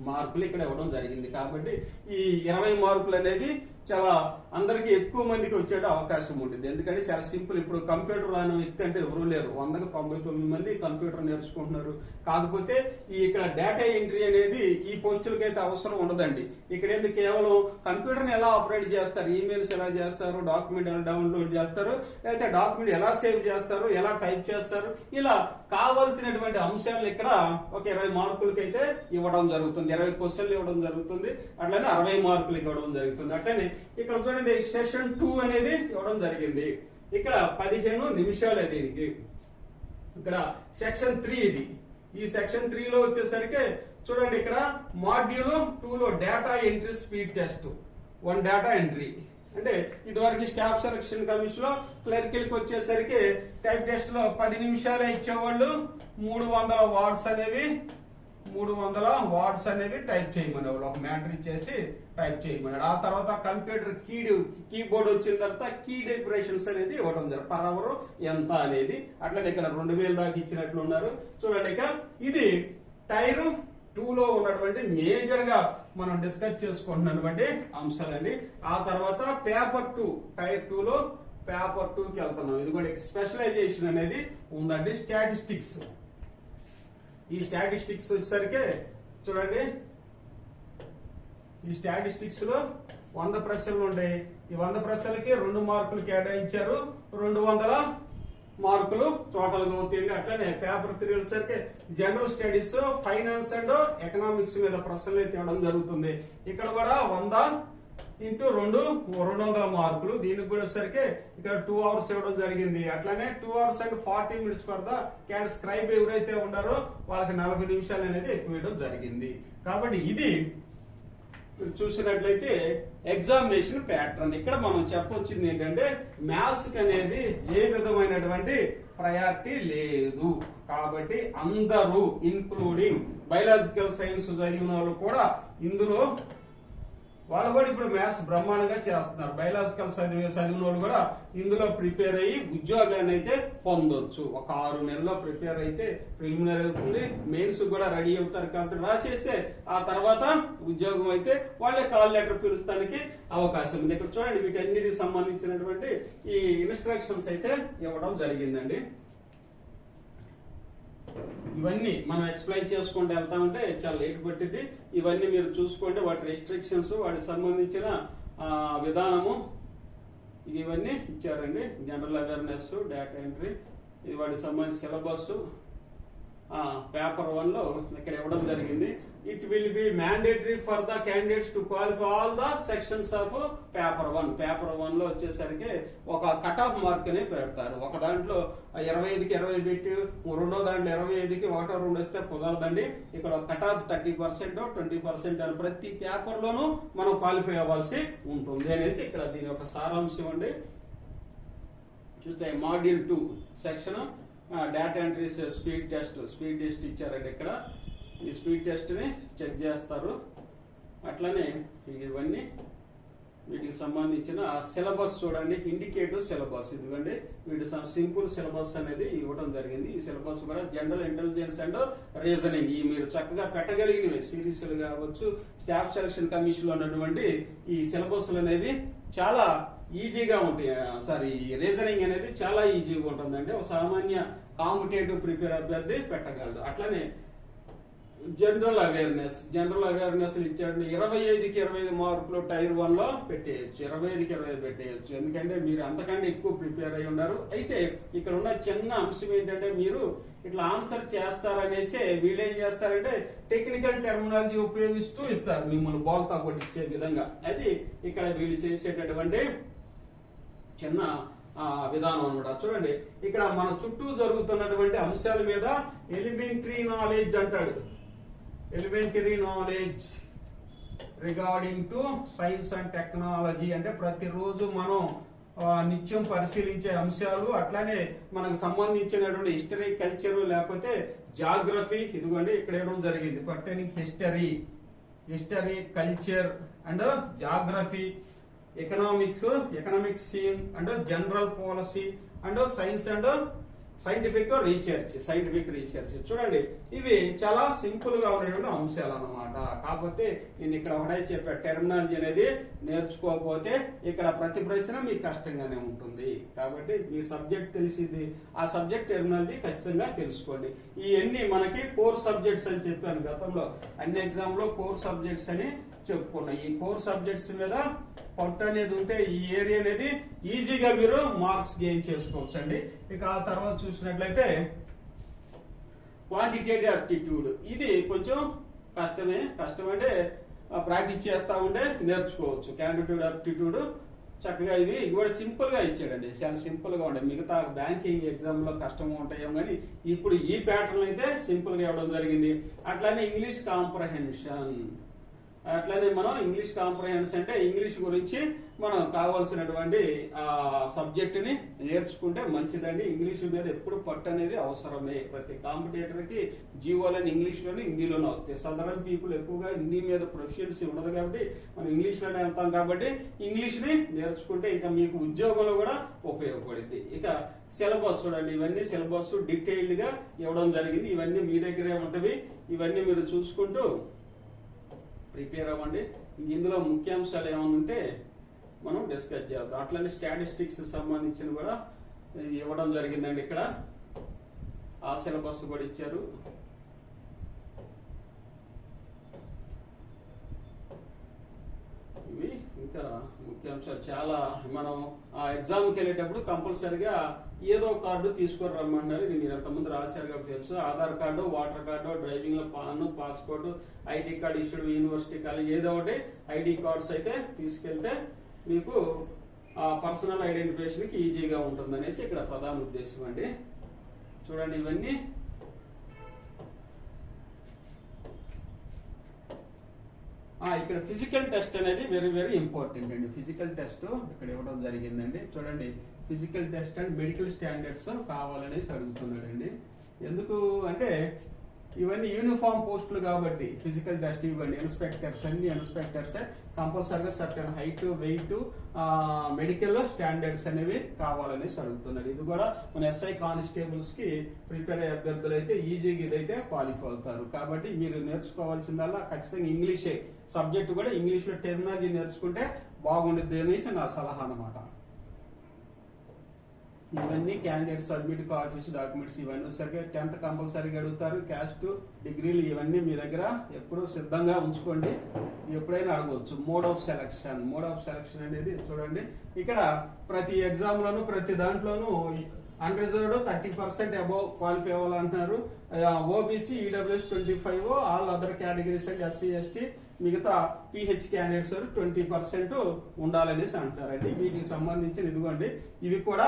మార్కులు ఇక్కడ ఇవ్వడం జరిగింది. కాబట్టి ఈ 20 మార్కులు అనేది చాలా అందరికి ఎక్కువ మందికి వచ్చే అవకాశం ఉంటుంది. ఎందుకంటే చాలా సింపుల్. ఇప్పుడు కంప్యూటర్ రాని వ్యక్తి అంటే ఎవరూ లేరు. 100కి 99 మంది కంప్యూటర్ నేర్చుకుంటున్నారు. కాకపోతే ఈ ఇక్కడ డేటా ఎంట్రీ అనేది ఈ పోస్టులకి అయితే అవసరం ఉండదండి. ఇక్కడ ఏంది, కేవలం కంప్యూటర్ ని ఎలా ఆపరేట్ చేస్తారు, ఈమెయిల్స్ ఎలా చేస్తారు, డాక్యుమెంట్ ఎలా డౌన్లోడ్ చేస్తారు, లేకపోతే డాక్యుమెంట్ ఎలా సేవ్ చేస్తారు, ఎలా టైప్ చేస్తారు, ఇలా కావాల్సినటువంటి అంశాలు ఇక్కడ ఒక 20 మార్కులకి అయితే ఇవ్వడం జరుగుతుంది. 20 క్వశ్చన్లు ఇవ్వడం జరుగుతుంది. అట్లనే 60 మార్కులకి ఇవ్వడం జరుగుతుంది. అట్లనే ఇక్కడ చూడండి, సెషన్ 2 అనేది ఇవ్వడం జరిగింది. ఇక్కడ 15 నిమిషాలే దీనికి. ఇక్కడ సెక్షన్ 3 ఇది. ఈ సెక్షన్ 3 లో వచ్చేసరికి చూడండి, ఇక్కడ మాడ్యూల్ 2 లో data entry speed test 1 data entry. అంటే ఇదివరకు స్టాఫ్ సెలక్షన్ కమిషన్ లో క్లర్కిల్కి వచ్చేసరికి టైప్ టెస్ట్ లో 10 నిమిషాలే ఇచ్చేవాళ్ళు. 300 వర్డ్స్ అనేవి టైప్ చేయమనేవాళ్ళు. ఒక మ్యాటర్ ఇచ్చేసి టైప్ చేయమన్నాడు. ఆ తర్వాత కంప్యూటర్ కీబోర్డ్ వచ్చిన తర్వాత కీ డెకరేషన్స్ అనేది ఇవ్వడం జరుగుతుంది. పర్ అవర్ ఎంత అనేది. అట్లనే ఇక్కడ 2000 దాకా ఇచ్చినట్లు ఉన్నారు. చూడండి, ఇక ఇది టైర్ 2 లో ఉన్నటువంటి మేజర్ గా మనం డిస్కస్ చేసుకుంటున్నటువంటి అంశాలండి. ఆ తర్వాత పేపర్ 2 టైర్ 2 లో పేపర్ 2 కి వెళ్తున్నాం. ఇది కూడా స్పెషలైజేషన్ అనేది ఉందండి. స్టాటిస్టిక్స్. ఈ స్టాటిస్టిక్స్ వచ్చేసరికి చూడండి, ఈ స్టాటిస్టిక్స్ లో 100 ప్రశ్నలు ఉంటాయి. ఈ 100 ప్రశ్నలకి 2 మార్కులు కేటాయించారు. 200 మార్కులు టోటల్ గా అవుతాయండి. అట్లనే పేపర్ 3 వచ్చేసరికి general studies, finance and economics మీద ప్రశ్నలు అయితే ఇవ్వడం జరుగుతుంది. ఇక్కడ కూడా 100x2 200 మార్కులు. దీనికి కూడా వచ్చేసరికి ఇక్కడ 2 hours ఇవ్వడం జరిగింది. అట్లానే 2 hours and 40 minutes for the can scribe ఎవరైతే ఉన్నారో వాళ్ళకి 40 నిమిషాలు అనేది ఎక్కువ ఇవ్వడం జరిగింది. కాబట్టి ఇది చూసినట్లయితే ఎగ్జామినేషన్ ప్యాటర్న్. ఇక్కడ మనం చెప్పొచ్చింది ఏంటంటే, మ్యాథ్స్ అనేది ఏ విధమైనటువంటి ప్రయారిటీ లేదు. కాబట్టి అందరూ ఇన్క్లూడింగ్ బయలాజికల్ సైన్స్ చదివిన వాళ్ళు కూడా ఇందులో వాళ్ళు కూడా ఇప్పుడు మ్యాథ్స్ బ్రహ్మాండంగా చేస్తున్నారు. బయలాజికల్ చదివిన వాళ్ళు కూడా ఇందులో ప్రిపేర్ అయ్యి ఉద్యోగాన్ని అయితే పొందొచ్చు. ఒక 6 నెలల్లో ప్రిపేర్ అయితే ప్రిలిమినరీ అవుతుంది, మెయిన్స్ కూడా రెడీ అవుతారు. కాబట్టి రాసేస్తే ఆ తర్వాత ఉద్యోగం అయితే వాళ్ళే కాల్ లెటర్ పిలుస్తానికి అవకాశం ఉంది. ఇక్కడ చూడండి, వీటన్నిటికి సంబంధించినటువంటి ఈ ఇన్స్ట్రక్షన్స్ అయితే ఇవ్వడం జరిగిందండి. ఇవన్నీ మనం ఎక్స్ప్లెయిన్ చేసుకుంటూ వెళ్తా ఉంటే చాలా లేట్ పట్టింది. ఇవన్నీ మీరు చూసుకోండి, వాటి రెస్ట్రిక్షన్స్, వాటికి సంబంధించిన విధానము ఇవన్నీ ఇచ్చారండి. జనరల్ అవేర్నెస్, డేటా ఎంట్రీ, ఇది వాటికి సంబంధించిన సిలబస్ పేపర్ 1 లో ఇక్కడ ఇవ్వడం జరిగింది. It will be mandatory for the candidates to qualify all the sections of paper 1. Paper 1 లో వచ్చేసరికి ఒక కట్ ఆఫ్ మార్క్ అనేది పెడతారు. ఒక దాంట్లో 25కి 20 పెట్టి, రెండో దాంట్లో 25కి 1-2 వస్తే కుదరదండి. ఇక్కడ కట్ ఆఫ్ 30%, 20% అని ప్రతి పేపర్ లోనూ మనం క్వాలిఫై అవ్వాల్సి ఉంటుంది అనేసి ఇక్కడ దీని యొక్క సారాంశం అండి. చూస్తే module 2 section data entries speed test ఇచ్చారండి. ఇక్కడ ఈ స్పీడ్ టెస్ట్ ని చెక్ చేస్తారు. అట్లనే ఇవన్నీ వీటికి సంబంధించిన సిలబస్ చూడండి, ఇండికేటివ్ సిలబస్. ఇదిగోండి, వీటి సింపుల్ సిలబస్ అనేది ఇవ్వడం జరిగింది. ఈ సిలబస్ కూడా జనరల్ ఇంటెలిజెన్స్ అండ్ రీజనింగ్ ఈ మీరు చక్కగా పెట్టగలిగినవి సిరీస్లు కావచ్చు. స్టాఫ్ సెలక్షన్ కమిషన్ లో ఉన్నటువంటి ఈ సిలబస్లు అనేవి చాలా ఈజీగా ఉంటాయి. రీజనింగ్ అనేది చాలా ఈజీగా ఉంటుందండి. ఒక సామాన్య కాంపిటేటివ్ ప్రిపేర్ అభ్యర్థి పెట్టగలడు. అట్లనే జనరల్ అవేర్నెస్ ఇచ్చాడు. 25కి 25 మార్కులు టైర్ 1 లో పెట్టేయచ్చు, 25కి 25 పెట్టేయచ్చు. ఎందుకంటే మీరు అంతకంటే ఎక్కువ ప్రిపేర్ అయి ఉన్నారు. అయితే ఇక్కడ ఉన్న చిన్న అంశం ఏంటంటే, మీరు ఇట్లా ఆన్సర్ చేస్తారనేసి వీళ్ళు ఏం చేస్తారంటే టెక్నికల్ టెర్మినాలజీ ఉపయోగిస్తూ ఇస్తారు మిమ్మల్ని బోల్తా కొట్టించే విధంగా. అది ఇక్కడ వీళ్ళు చేసేటటువంటి చిన్న విధానం అనమాట. చూడండి ఇక్కడ మన చుట్టూ జరుగుతున్నటువంటి అంశాల మీద ఎలిమెంటరీ నాలెడ్జ్ అంటాడు. Elementary knowledge regarding to science and technology అంటే ప్రతిరోజు మనం నిత్యం పరిశీలించే అంశాలు, అట్లానే మనకు సంబంధించినటువంటి హిస్టరీ, కల్చర్, లేకపోతే జాగ్రఫీ. ఇదిగోండి ఇక్కడ ఇవ్వడం జరిగింది pertaining history, culture and geography, economic scene and general policy and science and scientific research. చూడండి ఇవి చాలా సింపుల్ గా ఉన్నటువంటి అంశాలు అన్నమాట. కాకపోతే నేను ఇక్కడ ఒకటే చెప్పా, టెర్మినాలజీ అనేది నేర్చుకోకపోతే ఇక్కడ ప్రతి ప్రశ్న మీకు కష్టంగానే ఉంటుంది. కాబట్టి మీ సబ్జెక్ట్ తెలిసింది, ఆ సబ్జెక్ట్ టెర్మినాలజీ ఖచ్చితంగా తెలుసుకోండి. ఇవన్నీ మనకి కోర్ సబ్జెక్ట్స్ అని చెప్పాను గతంలో, అన్ని ఎగ్జామ్ లో కోర్ సబ్జెక్ట్స్ అని చెప్పుకున్నా. ఈ కోర్ సబ్జెక్ట్స్ మీద పట్టు అనేది ఉంటే ఈ ఏరియా అనేది ఈజీగా మీరు మార్క్స్ గెయిన్ చేసుకోవచ్చు అండి. ఇక ఆ తర్వాత చూసినట్లయితే క్వాంటిటేటివ్ అప్టిట్యూడ్, ఇది కొంచెం కష్టం అంటే ప్రాక్టీస్ చేస్తా ఉంటే నేర్చుకోవచ్చు. క్వాంటిటేటివ్ అప్టిట్యూడ్ చక్కగా ఇవి కూడా సింపుల్ గా ఇచ్చాడండి, చాలా సింపుల్ గా ఉంటాయి. మిగతా బ్యాంకింగ్ ఎగ్జామ్ లో కష్టంగా ఉంటాయో కానీ ఇప్పుడు ఈ ప్యాటర్న్ అయితే సింపుల్ గా ఇవ్వడం జరిగింది. అట్లానే ఇంగ్లీష్ కాంప్రహెన్షన్, అట్లానే మనం ఇంగ్లీష్ కాంప్రహెన్షన్ అంటే ఇంగ్లీష్ గురించి మనం కావాల్సినటువంటి సబ్జెక్ట్ ని నేర్చుకుంటే మంచిదండి. ఇంగ్లీష్ మీద ఎప్పుడు పట్టు అనేది అవసరమే. ప్రతి కాంపిటేటర్ కి జీవోలని ఇంగ్లీష్ లోనే, హిందీలోనే వస్తాయి. సదరన్ పీపుల్ ఎక్కువగా హిందీ మీద ప్రొఫిషియన్సీ ఉండదు కాబట్టి మనం ఇంగ్లీష్ లోనే వెళ్తాం. కాబట్టి ఇంగ్లీష్ ని నేర్చుకుంటే ఇక మీకు ఉద్యోగంలో కూడా ఉపయోగపడింది. ఇక సిలబస్ చూడండి, ఇవన్నీ సిలబస్ డీటెయిల్డ్ గా ఇవ్వడం జరిగింది. ఇవన్నీ మీ దగ్గరే ఉంటవి, ఇవన్నీ మీరు చూసుకుంటూ ప్రిపేర్ అవ్వండి. ఇందులో ముఖ్యాంశాలు ఏమైనా ఉంటే మనం డిస్కస్ చేద్దాం. అట్లనే స్టాటిస్టిక్స్ సంబంధించిన కూడా ఇవ్వడం జరిగిందండి. ఇక్కడ ఆ సిలబస్ కూడా ఇచ్చారు. ఇవి ఇంకా ముఖ్యాంశాలు చాలా. మనం ఆ ఎగ్జామ్కి వెళ్ళేటప్పుడు కంపల్సరిగా ఏదో కార్డు తీసుకొని రమ్మంటారు. ఇది మీరు ఎంతమంది రాశారు కాబట్టి తెలుసు. Aadhaar card, voter card, driving లో passport, ID card issued university college, ఏదో ఒకటి ఐడి కార్డ్స్ అయితే తీసుకెళ్తే మీకు ఆ పర్సనల్ ఐడెంటిఫికేషన్ కి ఈజీగా ఉంటుంది అనేసి ఇక్కడ ప్రధాన ఉద్దేశం అండి. చూడండి ఇవన్నీ ఇక్కడ ఫిజికల్ టెస్ట్ అనేది వెరీ వెరీ ఇంపార్టెంట్ అండి. ఫిజికల్ టెస్ట్ ఇక్కడ ఇవ్వడం జరిగిందండి. చూడండి physical test and medical standards కావాలనేసి అడుగుతున్నాడండి. ఎందుకు అంటే ఇవన్నీ యూనిఫామ్ పోస్టులు కాబట్టి ఫిజికల్ టెస్ట్ ఇవ్వండి. ఇన్స్పెక్టర్స్, అన్ని ఇన్స్పెక్టర్స్ కంపల్సరిగా certain height, weight, medical standards అనేవి కావాలనేసి అడుగుతున్నాడు. ఇది కూడా మన ఎస్ఐ కానిస్టేబుల్స్ కి ప్రిపేర్ అయ్యే అభ్యర్థులు అయితే ఈజీగా ఇదైతే క్వాలిఫై అవుతారు. కాబట్టి మీరు నేర్చుకోవాల్సిందల్లా ఖచ్చితంగా ఇంగ్లీషే. సబ్జెక్ట్ కూడా ఇంగ్లీష్ లో టెర్మినాలజీ నేర్చుకుంటే బాగుంటుంది అనేసి నా సలహా అనమాట. ఇవన్నీ క్యాండిడేట్ సబ్మిట్ కాపీస్, డాక్యుమెంట్స్ ఇవన్నీ సరిగ్గా 10th కంపల్సరీగా అడుగుతారు. క్యాస్ట్, డిగ్రీలు ఇవన్నీ మీ దగ్గర ఎప్పుడు సిద్ధంగా ఉంచుకోండి, ఎప్పుడైనా అడగవచ్చు. మోడ్ ఆఫ్ సెలక్షన్ అనేది చూడండి ఇక్కడ ప్రతి ఎగ్జామ్ లోను ప్రతి దాంట్లోనూ అన్రిజర్వ్డ్ 30% అబౌవ్ క్వాలిఫై అవ్వాలంటున్నారు. OBC, EWS 25, all other categories and SC ST మిగతా పిహెచ్ క్యాండిడేట్స్ 20% ఉండాలనేసి అంటారండి. వీటికి సంబంధించిన ఇదిగోండి ఇవి కూడా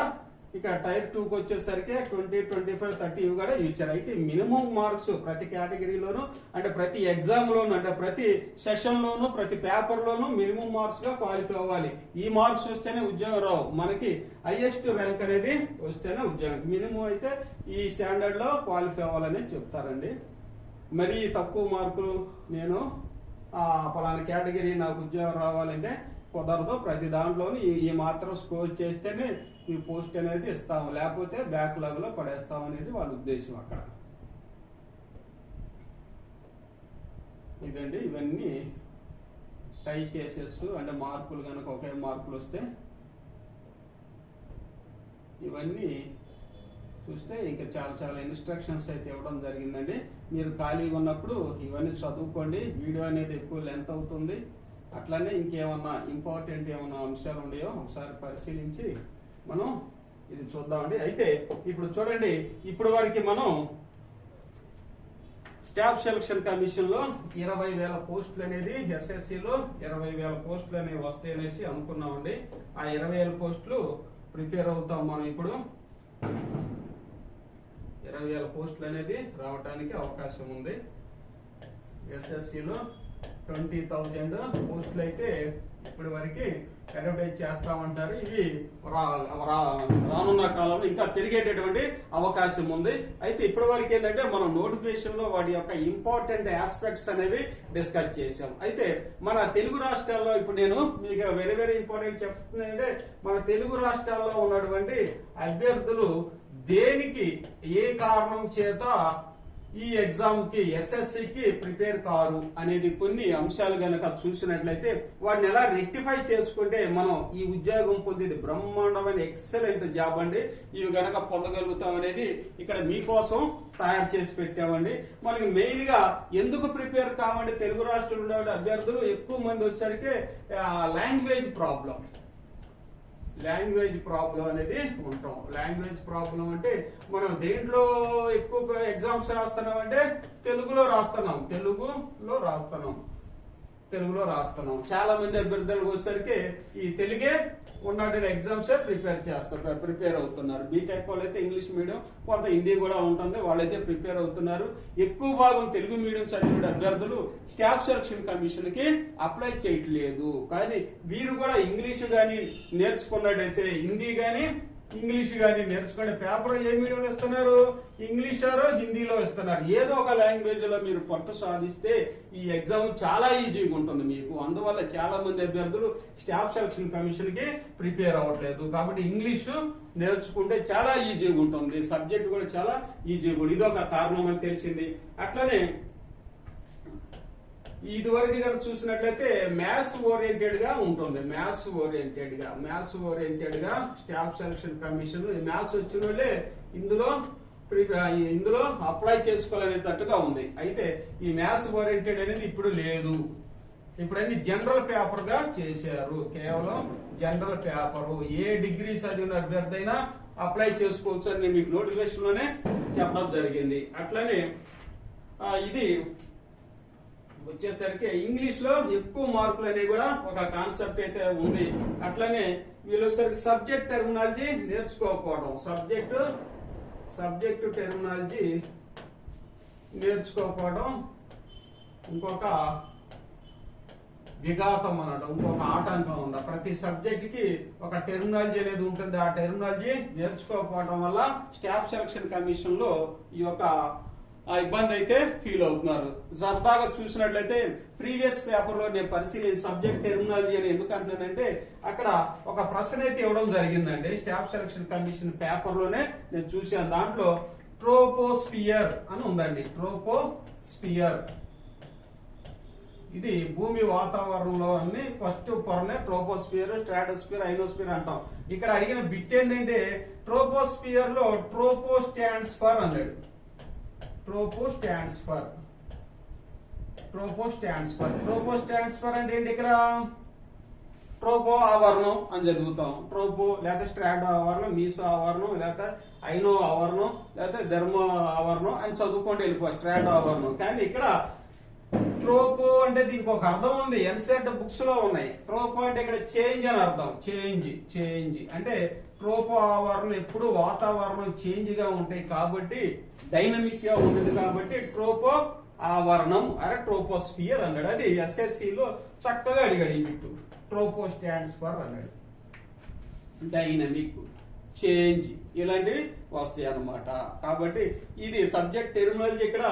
ఇక టైర్ 2కి వచ్చేసరికి 20, 25, 30 ఇవి కూడా ఇచ్చారు. అయితే మినిమం మార్క్స్ ప్రతి కేటగిరీలోను అంటే ప్రతి ఎగ్జామ్ లోను అంటే ప్రతి సెషన్ లోను ప్రతి పేపర్ లోను మినిమం మార్క్స్ గా క్వాలిఫై అవ్వాలి. ఈ మార్క్స్ వస్తేనే ఉద్యోగం రావు, మనకి హైయెస్ట్ ర్యాంక్ అనేది వస్తేనే ఉద్యోగం. మినిమం అయితే ఈ స్టాండర్డ్ లో క్వాలిఫై అవ్వాలని చెప్తారండి. మరి తక్కువ మార్కులు నేను పలానా కేటగిరీ నాకు ఉద్యోగం రావాలంటే కుదరదు. ప్రతి దాంట్లోనూ ఈ మాత్రం స్కోర్ చేస్తేనే ఈ పోస్ట్ అనేది ఇస్తాము, లేకపోతే బ్యాక్లాగ్ లో పడేస్తాం అనేది వాళ్ళ ఉద్దేశం అక్కడ. ఇదండి ఇవన్నీ టై కేసెస్ అంటే మార్కులు కనుక ఒకే మార్కులు వస్తే ఇవన్నీ చూస్తే ఇంకా చాలా ఇన్స్ట్రక్షన్స్ అయితే ఇవ్వడం జరిగిందండి. మీరు ఖాళీగా ఉన్నప్పుడు ఇవన్నీ చదువుకోండి. వీడియో అనేది ఎక్కువ లెంత్ అవుతుంది. అట్లానే ఇంకేమన్నా ఇంపార్టెంట్ ఏమన్నా అంశాలు ఉన్నాయో ఒకసారి పరిశీలించి మనం ఇది చూద్దామండి. అయితే ఇప్పుడు చూడండి, ఇప్పుడు వరకు మనం స్టాఫ్ సెలక్షన్ కమిషన్ లో 20,000 పోస్టులు అనేది ఎస్ఎస్సిలో 20,000 పోస్టులు అనేవి వస్తాయనేసి అనుకున్నామండి. ఆ 20,000 పోస్టులు ప్రిపేర్ అవుతాం మనం ఇప్పుడు. 20,000 పోస్టులు అనేది రావడానికి అవకాశం ఉంది. ఎస్ఎస్సిలో 20,000 పోస్టులు అయితే ఇప్పటి వరకు అడ్వర్టైజ్ చేస్తామంటారు. ఇవి రానున్న కాలంలో ఇంకా పెరిగేటటువంటి అవకాశం ఉంది. అయితే ఇప్పటి వరకు ఏంటంటే మనం నోటిఫికేషన్ లో వాటి యొక్క ఇంపార్టెంట్ ఆస్పెక్ట్స్ అనేవి డిస్కస్ చేసాం. అయితే మన తెలుగు రాష్ట్రాల్లో ఇప్పుడు నేను మీకు వెరీ వెరీ ఇంపార్టెంట్ చెప్తున్నానంటే, మన తెలుగు రాష్ట్రాల్లో ఉన్నటువంటి అభ్యర్థులు దేనికి ఏ కారణం చేత ఈ ఎగ్జామ్ కి ఎస్ఎస్సికి ప్రిపేర్ కారు అనేది కొన్ని అంశాలు గనక చూసినట్లయితే వాటిని ఎలా రెక్టిఫై చేసుకుంటే మనం ఈ ఉద్యోగం పొందేది బ్రహ్మాండమైన ఎక్సలెంట్ జాబ్ అండి. ఇవి గనక పొందగలుగుతాం అనేది ఇక్కడ మీకోసం తయారు చేసి పెట్టామండి. మనకి మెయిన్ గా ఎందుకు ప్రిపేర్ కావండి తెలుగు రాష్ట్రంలో ఉండే అభ్యర్థులు ఎక్కువ మంది వచ్చేసరికి లాంగ్వేజ్ ప్రాబ్లం అనేది ఉంటాం. లాంగ్వేజ్ ప్రాబ్లం అంటే మనం దేంట్లో ఎక్కువ ఎగ్జామ్స్ రాస్తున్నాం అంటే తెలుగులో రాస్తున్నాం. చాలా మంది అభ్యర్థులకు వచ్చేసరికి ఈ తెలుగే ఉన్నటువంటి ఎగ్జామ్స్ ప్రిపేర్ అవుతున్నారు. బీటెక్ వాళ్ళు అయితే ఇంగ్లీష్ మీడియం, కొంత హిందీ కూడా ఉంటుంది, వాళ్ళైతే ప్రిపేర్ అవుతున్నారు. ఎక్కువ భాగం తెలుగు మీడియం చదివిన అభ్యర్థులు స్టాఫ్ సెలక్షన్ కమిషన్ కి అప్లై చేయట్లేదు. కానీ వీరు కూడా ఇంగ్లీష్ గాని నేర్చుకున్నట్టయితే హిందీ గాని ఇంగ్లీష్ గాని నేర్చుకునే పేపర్ ఏ మీడియంలో ఇస్తున్నారు, ఇంగ్లీష్ ఆరో హిందీలో ఇస్తున్నారు. ఏదో ఒక లాంగ్వేజ్ లో మీరు పట్టు సాధిస్తే ఈ ఎగ్జామ్ చాలా ఈజీగా ఉంటుంది మీకు. అందువల్ల చాలా మంది అభ్యర్థులు స్టాఫ్ సెలక్షన్ కమిషన్ కి ప్రిపేర్ అవ్వట్లేదు. కాబట్టి ఇంగ్లీష్ నేర్చుకుంటే చాలా ఈజీగా ఉంటుంది, సబ్జెక్ట్ కూడా చాలా ఈజీగా ఉంటుంది. ఇదొక కారణం అని తెలిసింది. అట్లనే ఇదివరకు కనుక చూసినట్లయితే మ్యాథ్స్ ఓరియంటెడ్ గా ఉంటుంది. మ్యాథ్స్ ఓరియంటెడ్ గా స్టాఫ్ సెలక్షన్ కమిషన్ మ్యాథ్స్ వచ్చిన వాళ్ళే ఇందులో అప్లై చేసుకోవాలనేటట్టుగా ఉంది. అయితే ఈ మ్యాథ్స్ ఓరియంటెడ్ అనేది ఇప్పుడు లేదు. ఇప్పుడు అన్ని జనరల్ పేపర్ గా చేశారు. కేవలం జనరల్ పేపర్. ఏ డిగ్రీ చదివిన అభ్యర్థి అయినా అప్లై చేసుకోవచ్చు అని మీకు నోటిఫికేషన్ లోనే చెప్పడం జరిగింది. అట్లనే ఇది వచ్చేసరికి ఇంగ్లీష్ లో ఎక్కువ మార్కులు అనేవి కూడా ఒక కాన్సెప్ట్ అయితే ఉంది. అట్లనే వీళ్ళు సబ్జెక్ట్ టెర్మినాలజీ నేర్చుకోకపోవడం, సబ్జెక్టు టెర్మినాలజీ నేర్చుకోకపోవడం ఇంకొక విఘాతం అనడం, ఇంకొక ఆటంకం ఉండ. ప్రతి సబ్జెక్ట్ కి ఒక టెర్మినాలజీ అనేది ఉంటుంది. ఆ టెర్మినాలజీ నేర్చుకోకపోవడం వల్ల స్టాఫ్ సెలక్షన్ కమిషన్ లో ఈ యొక్క ఇబ్బంది అయితే ఫీల్ అవుతున్నారు. సరదాగా చూసినట్లయితే ప్రీవియస్ పేపర్ లో నేను పరిశీలించిన సబ్జెక్ట్ టెర్మినాలజీ అని ఎందుకు అంటున్నానంటే, అక్కడ ఒక ప్రశ్న అయితే ఇవ్వడం జరిగిందండి స్టాఫ్ సెలక్షన్ కమిషన్ పేపర్ లోనే నేను చూసాను. దాంట్లో ట్రోపోస్పియర్ అని ఉందండి. ట్రోపోస్పియర్ ఇది భూమి వాతావరణంలో అన్ని ఫస్ట్ పొరనే ట్రోపోస్పియర్, స్ట్రాటోస్పియర్, ఐనోస్పియర్ అంటాం. ఇక్కడ అడిగిన బిట్ ఏంటంటే ట్రోపోస్పియర్ లో ట్రోపో స్టాండ్స్ ఫర్ అన్నాడు. ట్రోపో స్టాండ్స్ ఫర్ అంటే ఏంటి? ఇక్కడ ట్రోపో ఆవరణం అని చదువుతాం. ట్రోపో లేకపోతే స్ట్రాటో ఆవరణం, మీసో ఆవరణం, లేకపోతే ఐనో ఆవరణం, లేకపోతే ధర్మో ఆవరణం అని చదువుకుంటూ వెళ్ళిపోవాలి. స్ట్రాటో ఆవరణం. కానీ ఇక్కడ ట్రోపో అంటే దీనికి ఒక అర్థం ఉంది, ఎన్సెట్ బుక్స్ లో ఉన్నాయి. ట్రోపో అంటే ఇక్కడ చేంజ్ అని అర్థం. చేంజ్ అంటే ట్రోపో ఆవరణం ఎప్పుడు వాతావరణం చేంజ్ గా ఉంటాయి కాబట్టి, డైనమిక్ గా ఉండదు కాబట్టి ట్రోపో ఆవరణం అరే ట్రోపోస్పియర్ అన్నాడు. అది ఎస్ఎస్సి లో చక్కగా అడిగాడు ఈ బిట్టు. ట్రోపో స్టాండ్స్ ఫర్ అన్నాడు. డైనమిక్, చేంజ్ ఇలాంటివి వస్తాయి అన్నమాట. కాబట్టి ఇది సబ్జెక్ట్ టెర్మినాలజీ ఇక్కడ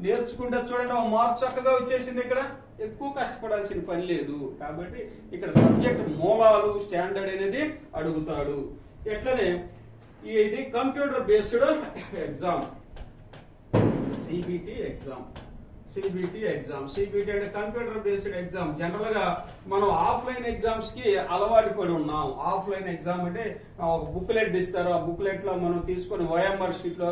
నేర్చుకుంటే చూడండి మార్క్ చక్కగా వచ్చేసింది. ఇక్కడ ఎక్కువ కష్టపడాల్సిన పని లేదు. కాబట్టి ఇక్కడ సబ్జెక్ట్ మూలాలు స్టాండర్డ్ అనేది అడుగుతాడు. ఎట్లనే ఇది computer based exam, CBT exam. CBT అంటే కంప్యూటర్ బేస్డ్ ఎగ్జామ్. జనరల్ గా మనం ఆఫ్లైన్ ఎగ్జామ్స్ కి అలవాటు పడి ఉన్నాం. ఆఫ్లైన్ ఎగ్జామ్ అంటే ఒక బుక్లెట్ ఇస్తారు, ఆ బుక్లెట్ లో మనం తీసుకొని ఓఎంఆర్ షీట్ లో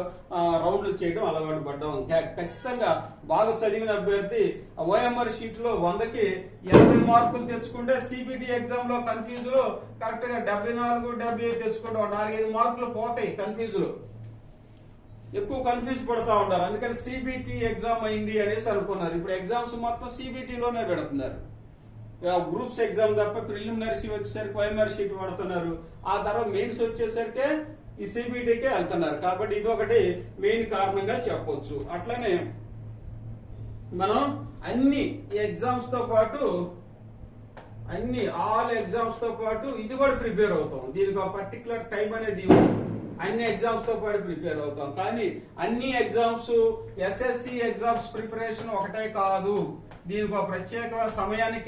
రౌండ్లు చేయడం అలవాటు పడ్డాం. ఖచ్చితంగా బాగా చదివిన అభ్యర్థి ఓఎంఆర్ షీట్ లో 100కి 80 మార్కులు తెచ్చుకుంటే సిబిటి ఎగ్జామ్ లో కన్ఫ్యూజ్ లో కరెక్ట్ గా 74, 75 తెచ్చుకుంటే 4-5 మార్కులు పోతాయి కన్ఫ్యూజ్ లో. ఎక్కువ కన్ఫ్యూజ్ పడతా ఉంటారు. అందుకని సిబిటి ఎగ్జామ్ అయింది అనేసి అనుకున్నారు. ఇప్పుడు ఎగ్జామ్స్ మొత్తం సిబిటి లోనే పెడుతున్నారు. గ్రూప్స్ ఎగ్జామ్ తప్ప ప్రిలిమినరీస్ వచ్చేసరికి OMR షీట్ వాడుతున్నారు. ఆ తర్వాత మెయిన్స్ వచ్చేసరికి ఈ CBTకే వెళ్తున్నారు. కాబట్టి ఇది ఒకటి మెయిన్ కారణంగా చెప్పొచ్చు. అట్లనే మనం అన్ని ఎగ్జామ్స్ తో పాటు ఆల్ ఎగ్జామ్స్ తో పాటు ఇది కూడా ప్రిపేర్ అవుతాం. దీనికి ఒక పర్టికులర్ టైం అనేది అన్ని ఎగ్జామ్స్ తో పాటు ప్రిపేర్ అవుతాం. కానీ అన్ని ఎగ్జామ్స్ SSC ఎగ్జామ్స్ ప్రిపరేషన్ ఒకటే కాదు, దీనికి ఒక ప్రత్యేక సమయాన్ని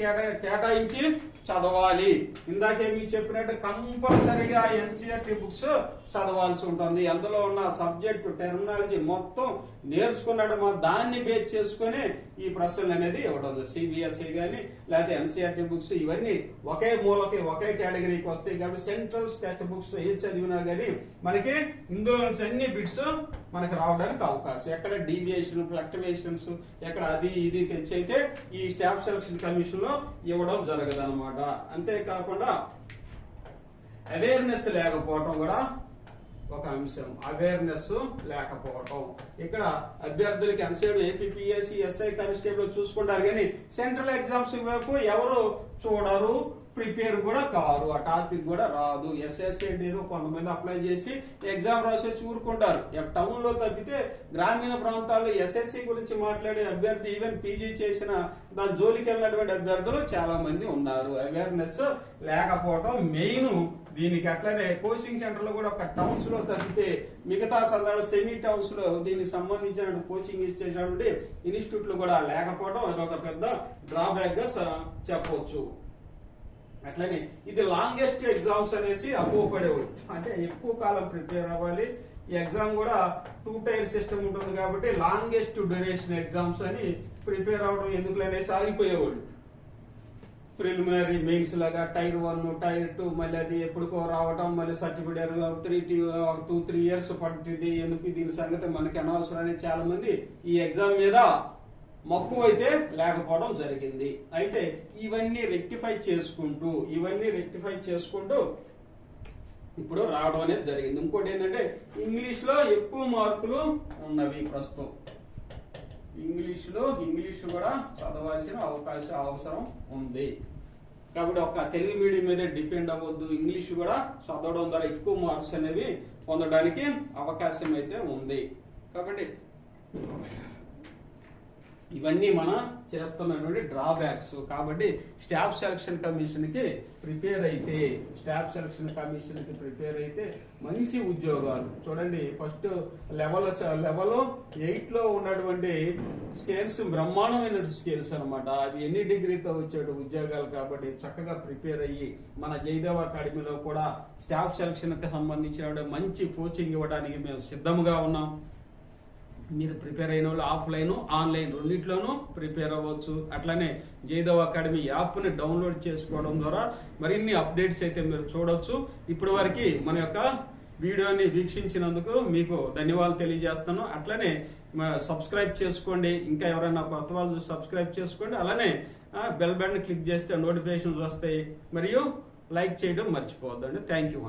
కేటాయించి చదవాలి. ఇందాకే మీకు చెప్పినట్టు కంపల్సరీగా NCERT బుక్స్ చదవాల్సి ఉంటుంది. అందులో ఉన్న సబ్జెక్టు టెర్మినాలజీ మొత్తం నేర్చుకున్నట్టు దాన్ని బేస్ చేసుకుని ఈ ప్రశ్నలు అనేది ఇవ్వడం. CBSE గానీ లేకపోతే NCERT బుక్స్ ఇవన్నీ ఒకే మూలకి ఒకే కేటగిరీకి వస్తాయి. కాబట్టి సెంట్రల్ టెక్స్ట్ బుక్స్ ఏది చదివినా గానీ మనకి ఇందులో నుంచి అన్ని బిట్స్ మనకి రావడానికి అవకాశం. ఎక్కడ డీవియేషన్ ఫ్లక్చువేషన్స్ ఎక్కడ అది ఇది తెచ్చైతే ఈ స్టాఫ్ సెలక్షన్ కమిషన్ లో ఇవ్వడం జరగదు అనమాట. అంతేకాకుండా అవేర్నెస్ లేకపోవటం కూడా ఒక అంశం. అవేర్నెస్ లేకపోవటం ఇక్కడ అభ్యర్థులకి ఎన్సీఆర్ APPSC SI కానిస్టేబుల్ చూసుకుంటారు కానీ సెంట్రల్ ఎగ్జామ్స్ వైపు ఎవరు చూడరు, ప్రిపేర్ కూడా కారు, ఆ టాపిక్ కూడా రాదు. SSC కొంతమంది అప్లై చేసి ఎగ్జామ్ రాసేసి ఊరుకుంటారు. టౌన్ లో తప్పితే గ్రామీణ ప్రాంతాల్లో SSC గురించి మాట్లాడే అభ్యర్థి ఈవెన్ PG చేసిన దాని జోలికి వెళ్ళినటువంటి అభ్యర్థులు చాలా మంది ఉన్నారు. అవేర్నెస్ లేకపోవడం మెయిన్ దీనికి. అట్లనే కోచింగ్ సెంటర్ లో కూడా ఒక టౌన్స్ లో తప్పితే మిగతా సందర్భ సెమీ టౌన్స్ లో దీనికి సంబంధించిన కోచింగ్ ఇచ్చేటువంటి ఇన్స్టిట్యూట్లు కూడా లేకపోవడం అదొక పెద్ద డ్రాబ్యాక్ గా చెప్పవచ్చు. అట్లనే ఇది లాంగెస్ట్ ఎగ్జామ్స్ అనేసి అపోపడేవాడు, అంటే ఎక్కువ కాలం ప్రిపేర్ అవ్వాలి. ఈ ఎగ్జామ్ కూడా 2 టైర్ సిస్టమ్ ఉంటుంది కాబట్టి లాంగెస్ట్ డ్యూరేషన్ ఎగ్జామ్స్ అని ప్రిపేర్ అవడం ఎందుకు అనేసి ఆగిపోయేవాళ్ళు. ప్రిలిమినరీ మెయిన్స్ లాగా టైర్ 1 టైర్ 2 మళ్ళీ అది ఎప్పుడుకో రావడం, మళ్ళీ సర్టిఫికేట్ 2-3 ఇయర్స్ పడుతుంది. ఎందుకు దీని సంగతి మనకి అనవసరం అని చాలా మంది ఈ ఎగ్జామ్ మీద మక్కువ అయితే లేకపోవడం జరిగింది. అయితే ఇవన్నీ రెక్టిఫై చేసుకుంటూ ఇప్పుడు రావడం అనేది జరిగింది. ఇంకోటి ఏంటంటే ఇంగ్లీష్ లో ఎక్కువ మార్కులు ఉన్నవి ప్రస్తుతం. ఇంగ్లీష్ కూడా చదవాల్సిన అవసరం ఉంది. కాబట్టి ఒక తెలుగు మీడియం మీద డిపెండ్ అవ్వద్దు. ఇంగ్లీష్ కూడా చదవడం ద్వారా ఎక్కువ మార్క్స్ అనేవి పొందడానికి అవకాశం అయితే ఉంది. కాబట్టి ఇవన్నీ మనం చేస్తున్నటువంటి డ్రాబ్యాక్స్. కాబట్టి స్టాఫ్ సెలక్షన్ కమిషన్ కి ప్రిపేర్ అయితే మంచి ఉద్యోగాలు చూడండి. ఫస్ట్ లెవెల్ 8 లో ఉన్నటువంటి స్కేల్స్ బ్రహ్మాండమైన స్కేల్స్ అనమాట. అవి ఎన్ని డిగ్రీతో వచ్చే ఉద్యోగాలు. కాబట్టి చక్కగా ప్రిపేర్ అయ్యి మన జయదేవ్ అకాడమీలో కూడా స్టాఫ్ సెలక్షన్ కి సంబంధించిన మంచి కోచింగ్ ఇవ్వడానికి మేము సిద్ధంగా ఉన్నాం. మీరు ప్రిపేర్ అయిన వాళ్ళు ఆఫ్లైన్ ఆన్లైన్ రెండింటిలోనూ ప్రిపేర్ అవ్వచ్చు. అట్లానే జయదేవ్ అకాడమీ యాప్ని డౌన్లోడ్ చేసుకోవడం ద్వారా మరిన్ని అప్డేట్స్ అయితే మీరు చూడొచ్చు. ఇప్పటి వరకు మన యొక్క వీడియోని వీక్షించినందుకు మీకు ధన్యవాదాలు తెలియజేస్తాను. అట్లనే సబ్స్క్రైబ్ చేసుకోండి. ఇంకా ఎవరైనా కొత్త వాళ్ళు సబ్స్క్రైబ్ చేసుకోండి. అలానే బెల్ బటన్ క్లిక్ చేస్తే నోటిఫికేషన్స్ వస్తాయి. మరియు లైక్ చేయడం మర్చిపోవద్దండి. Thank you.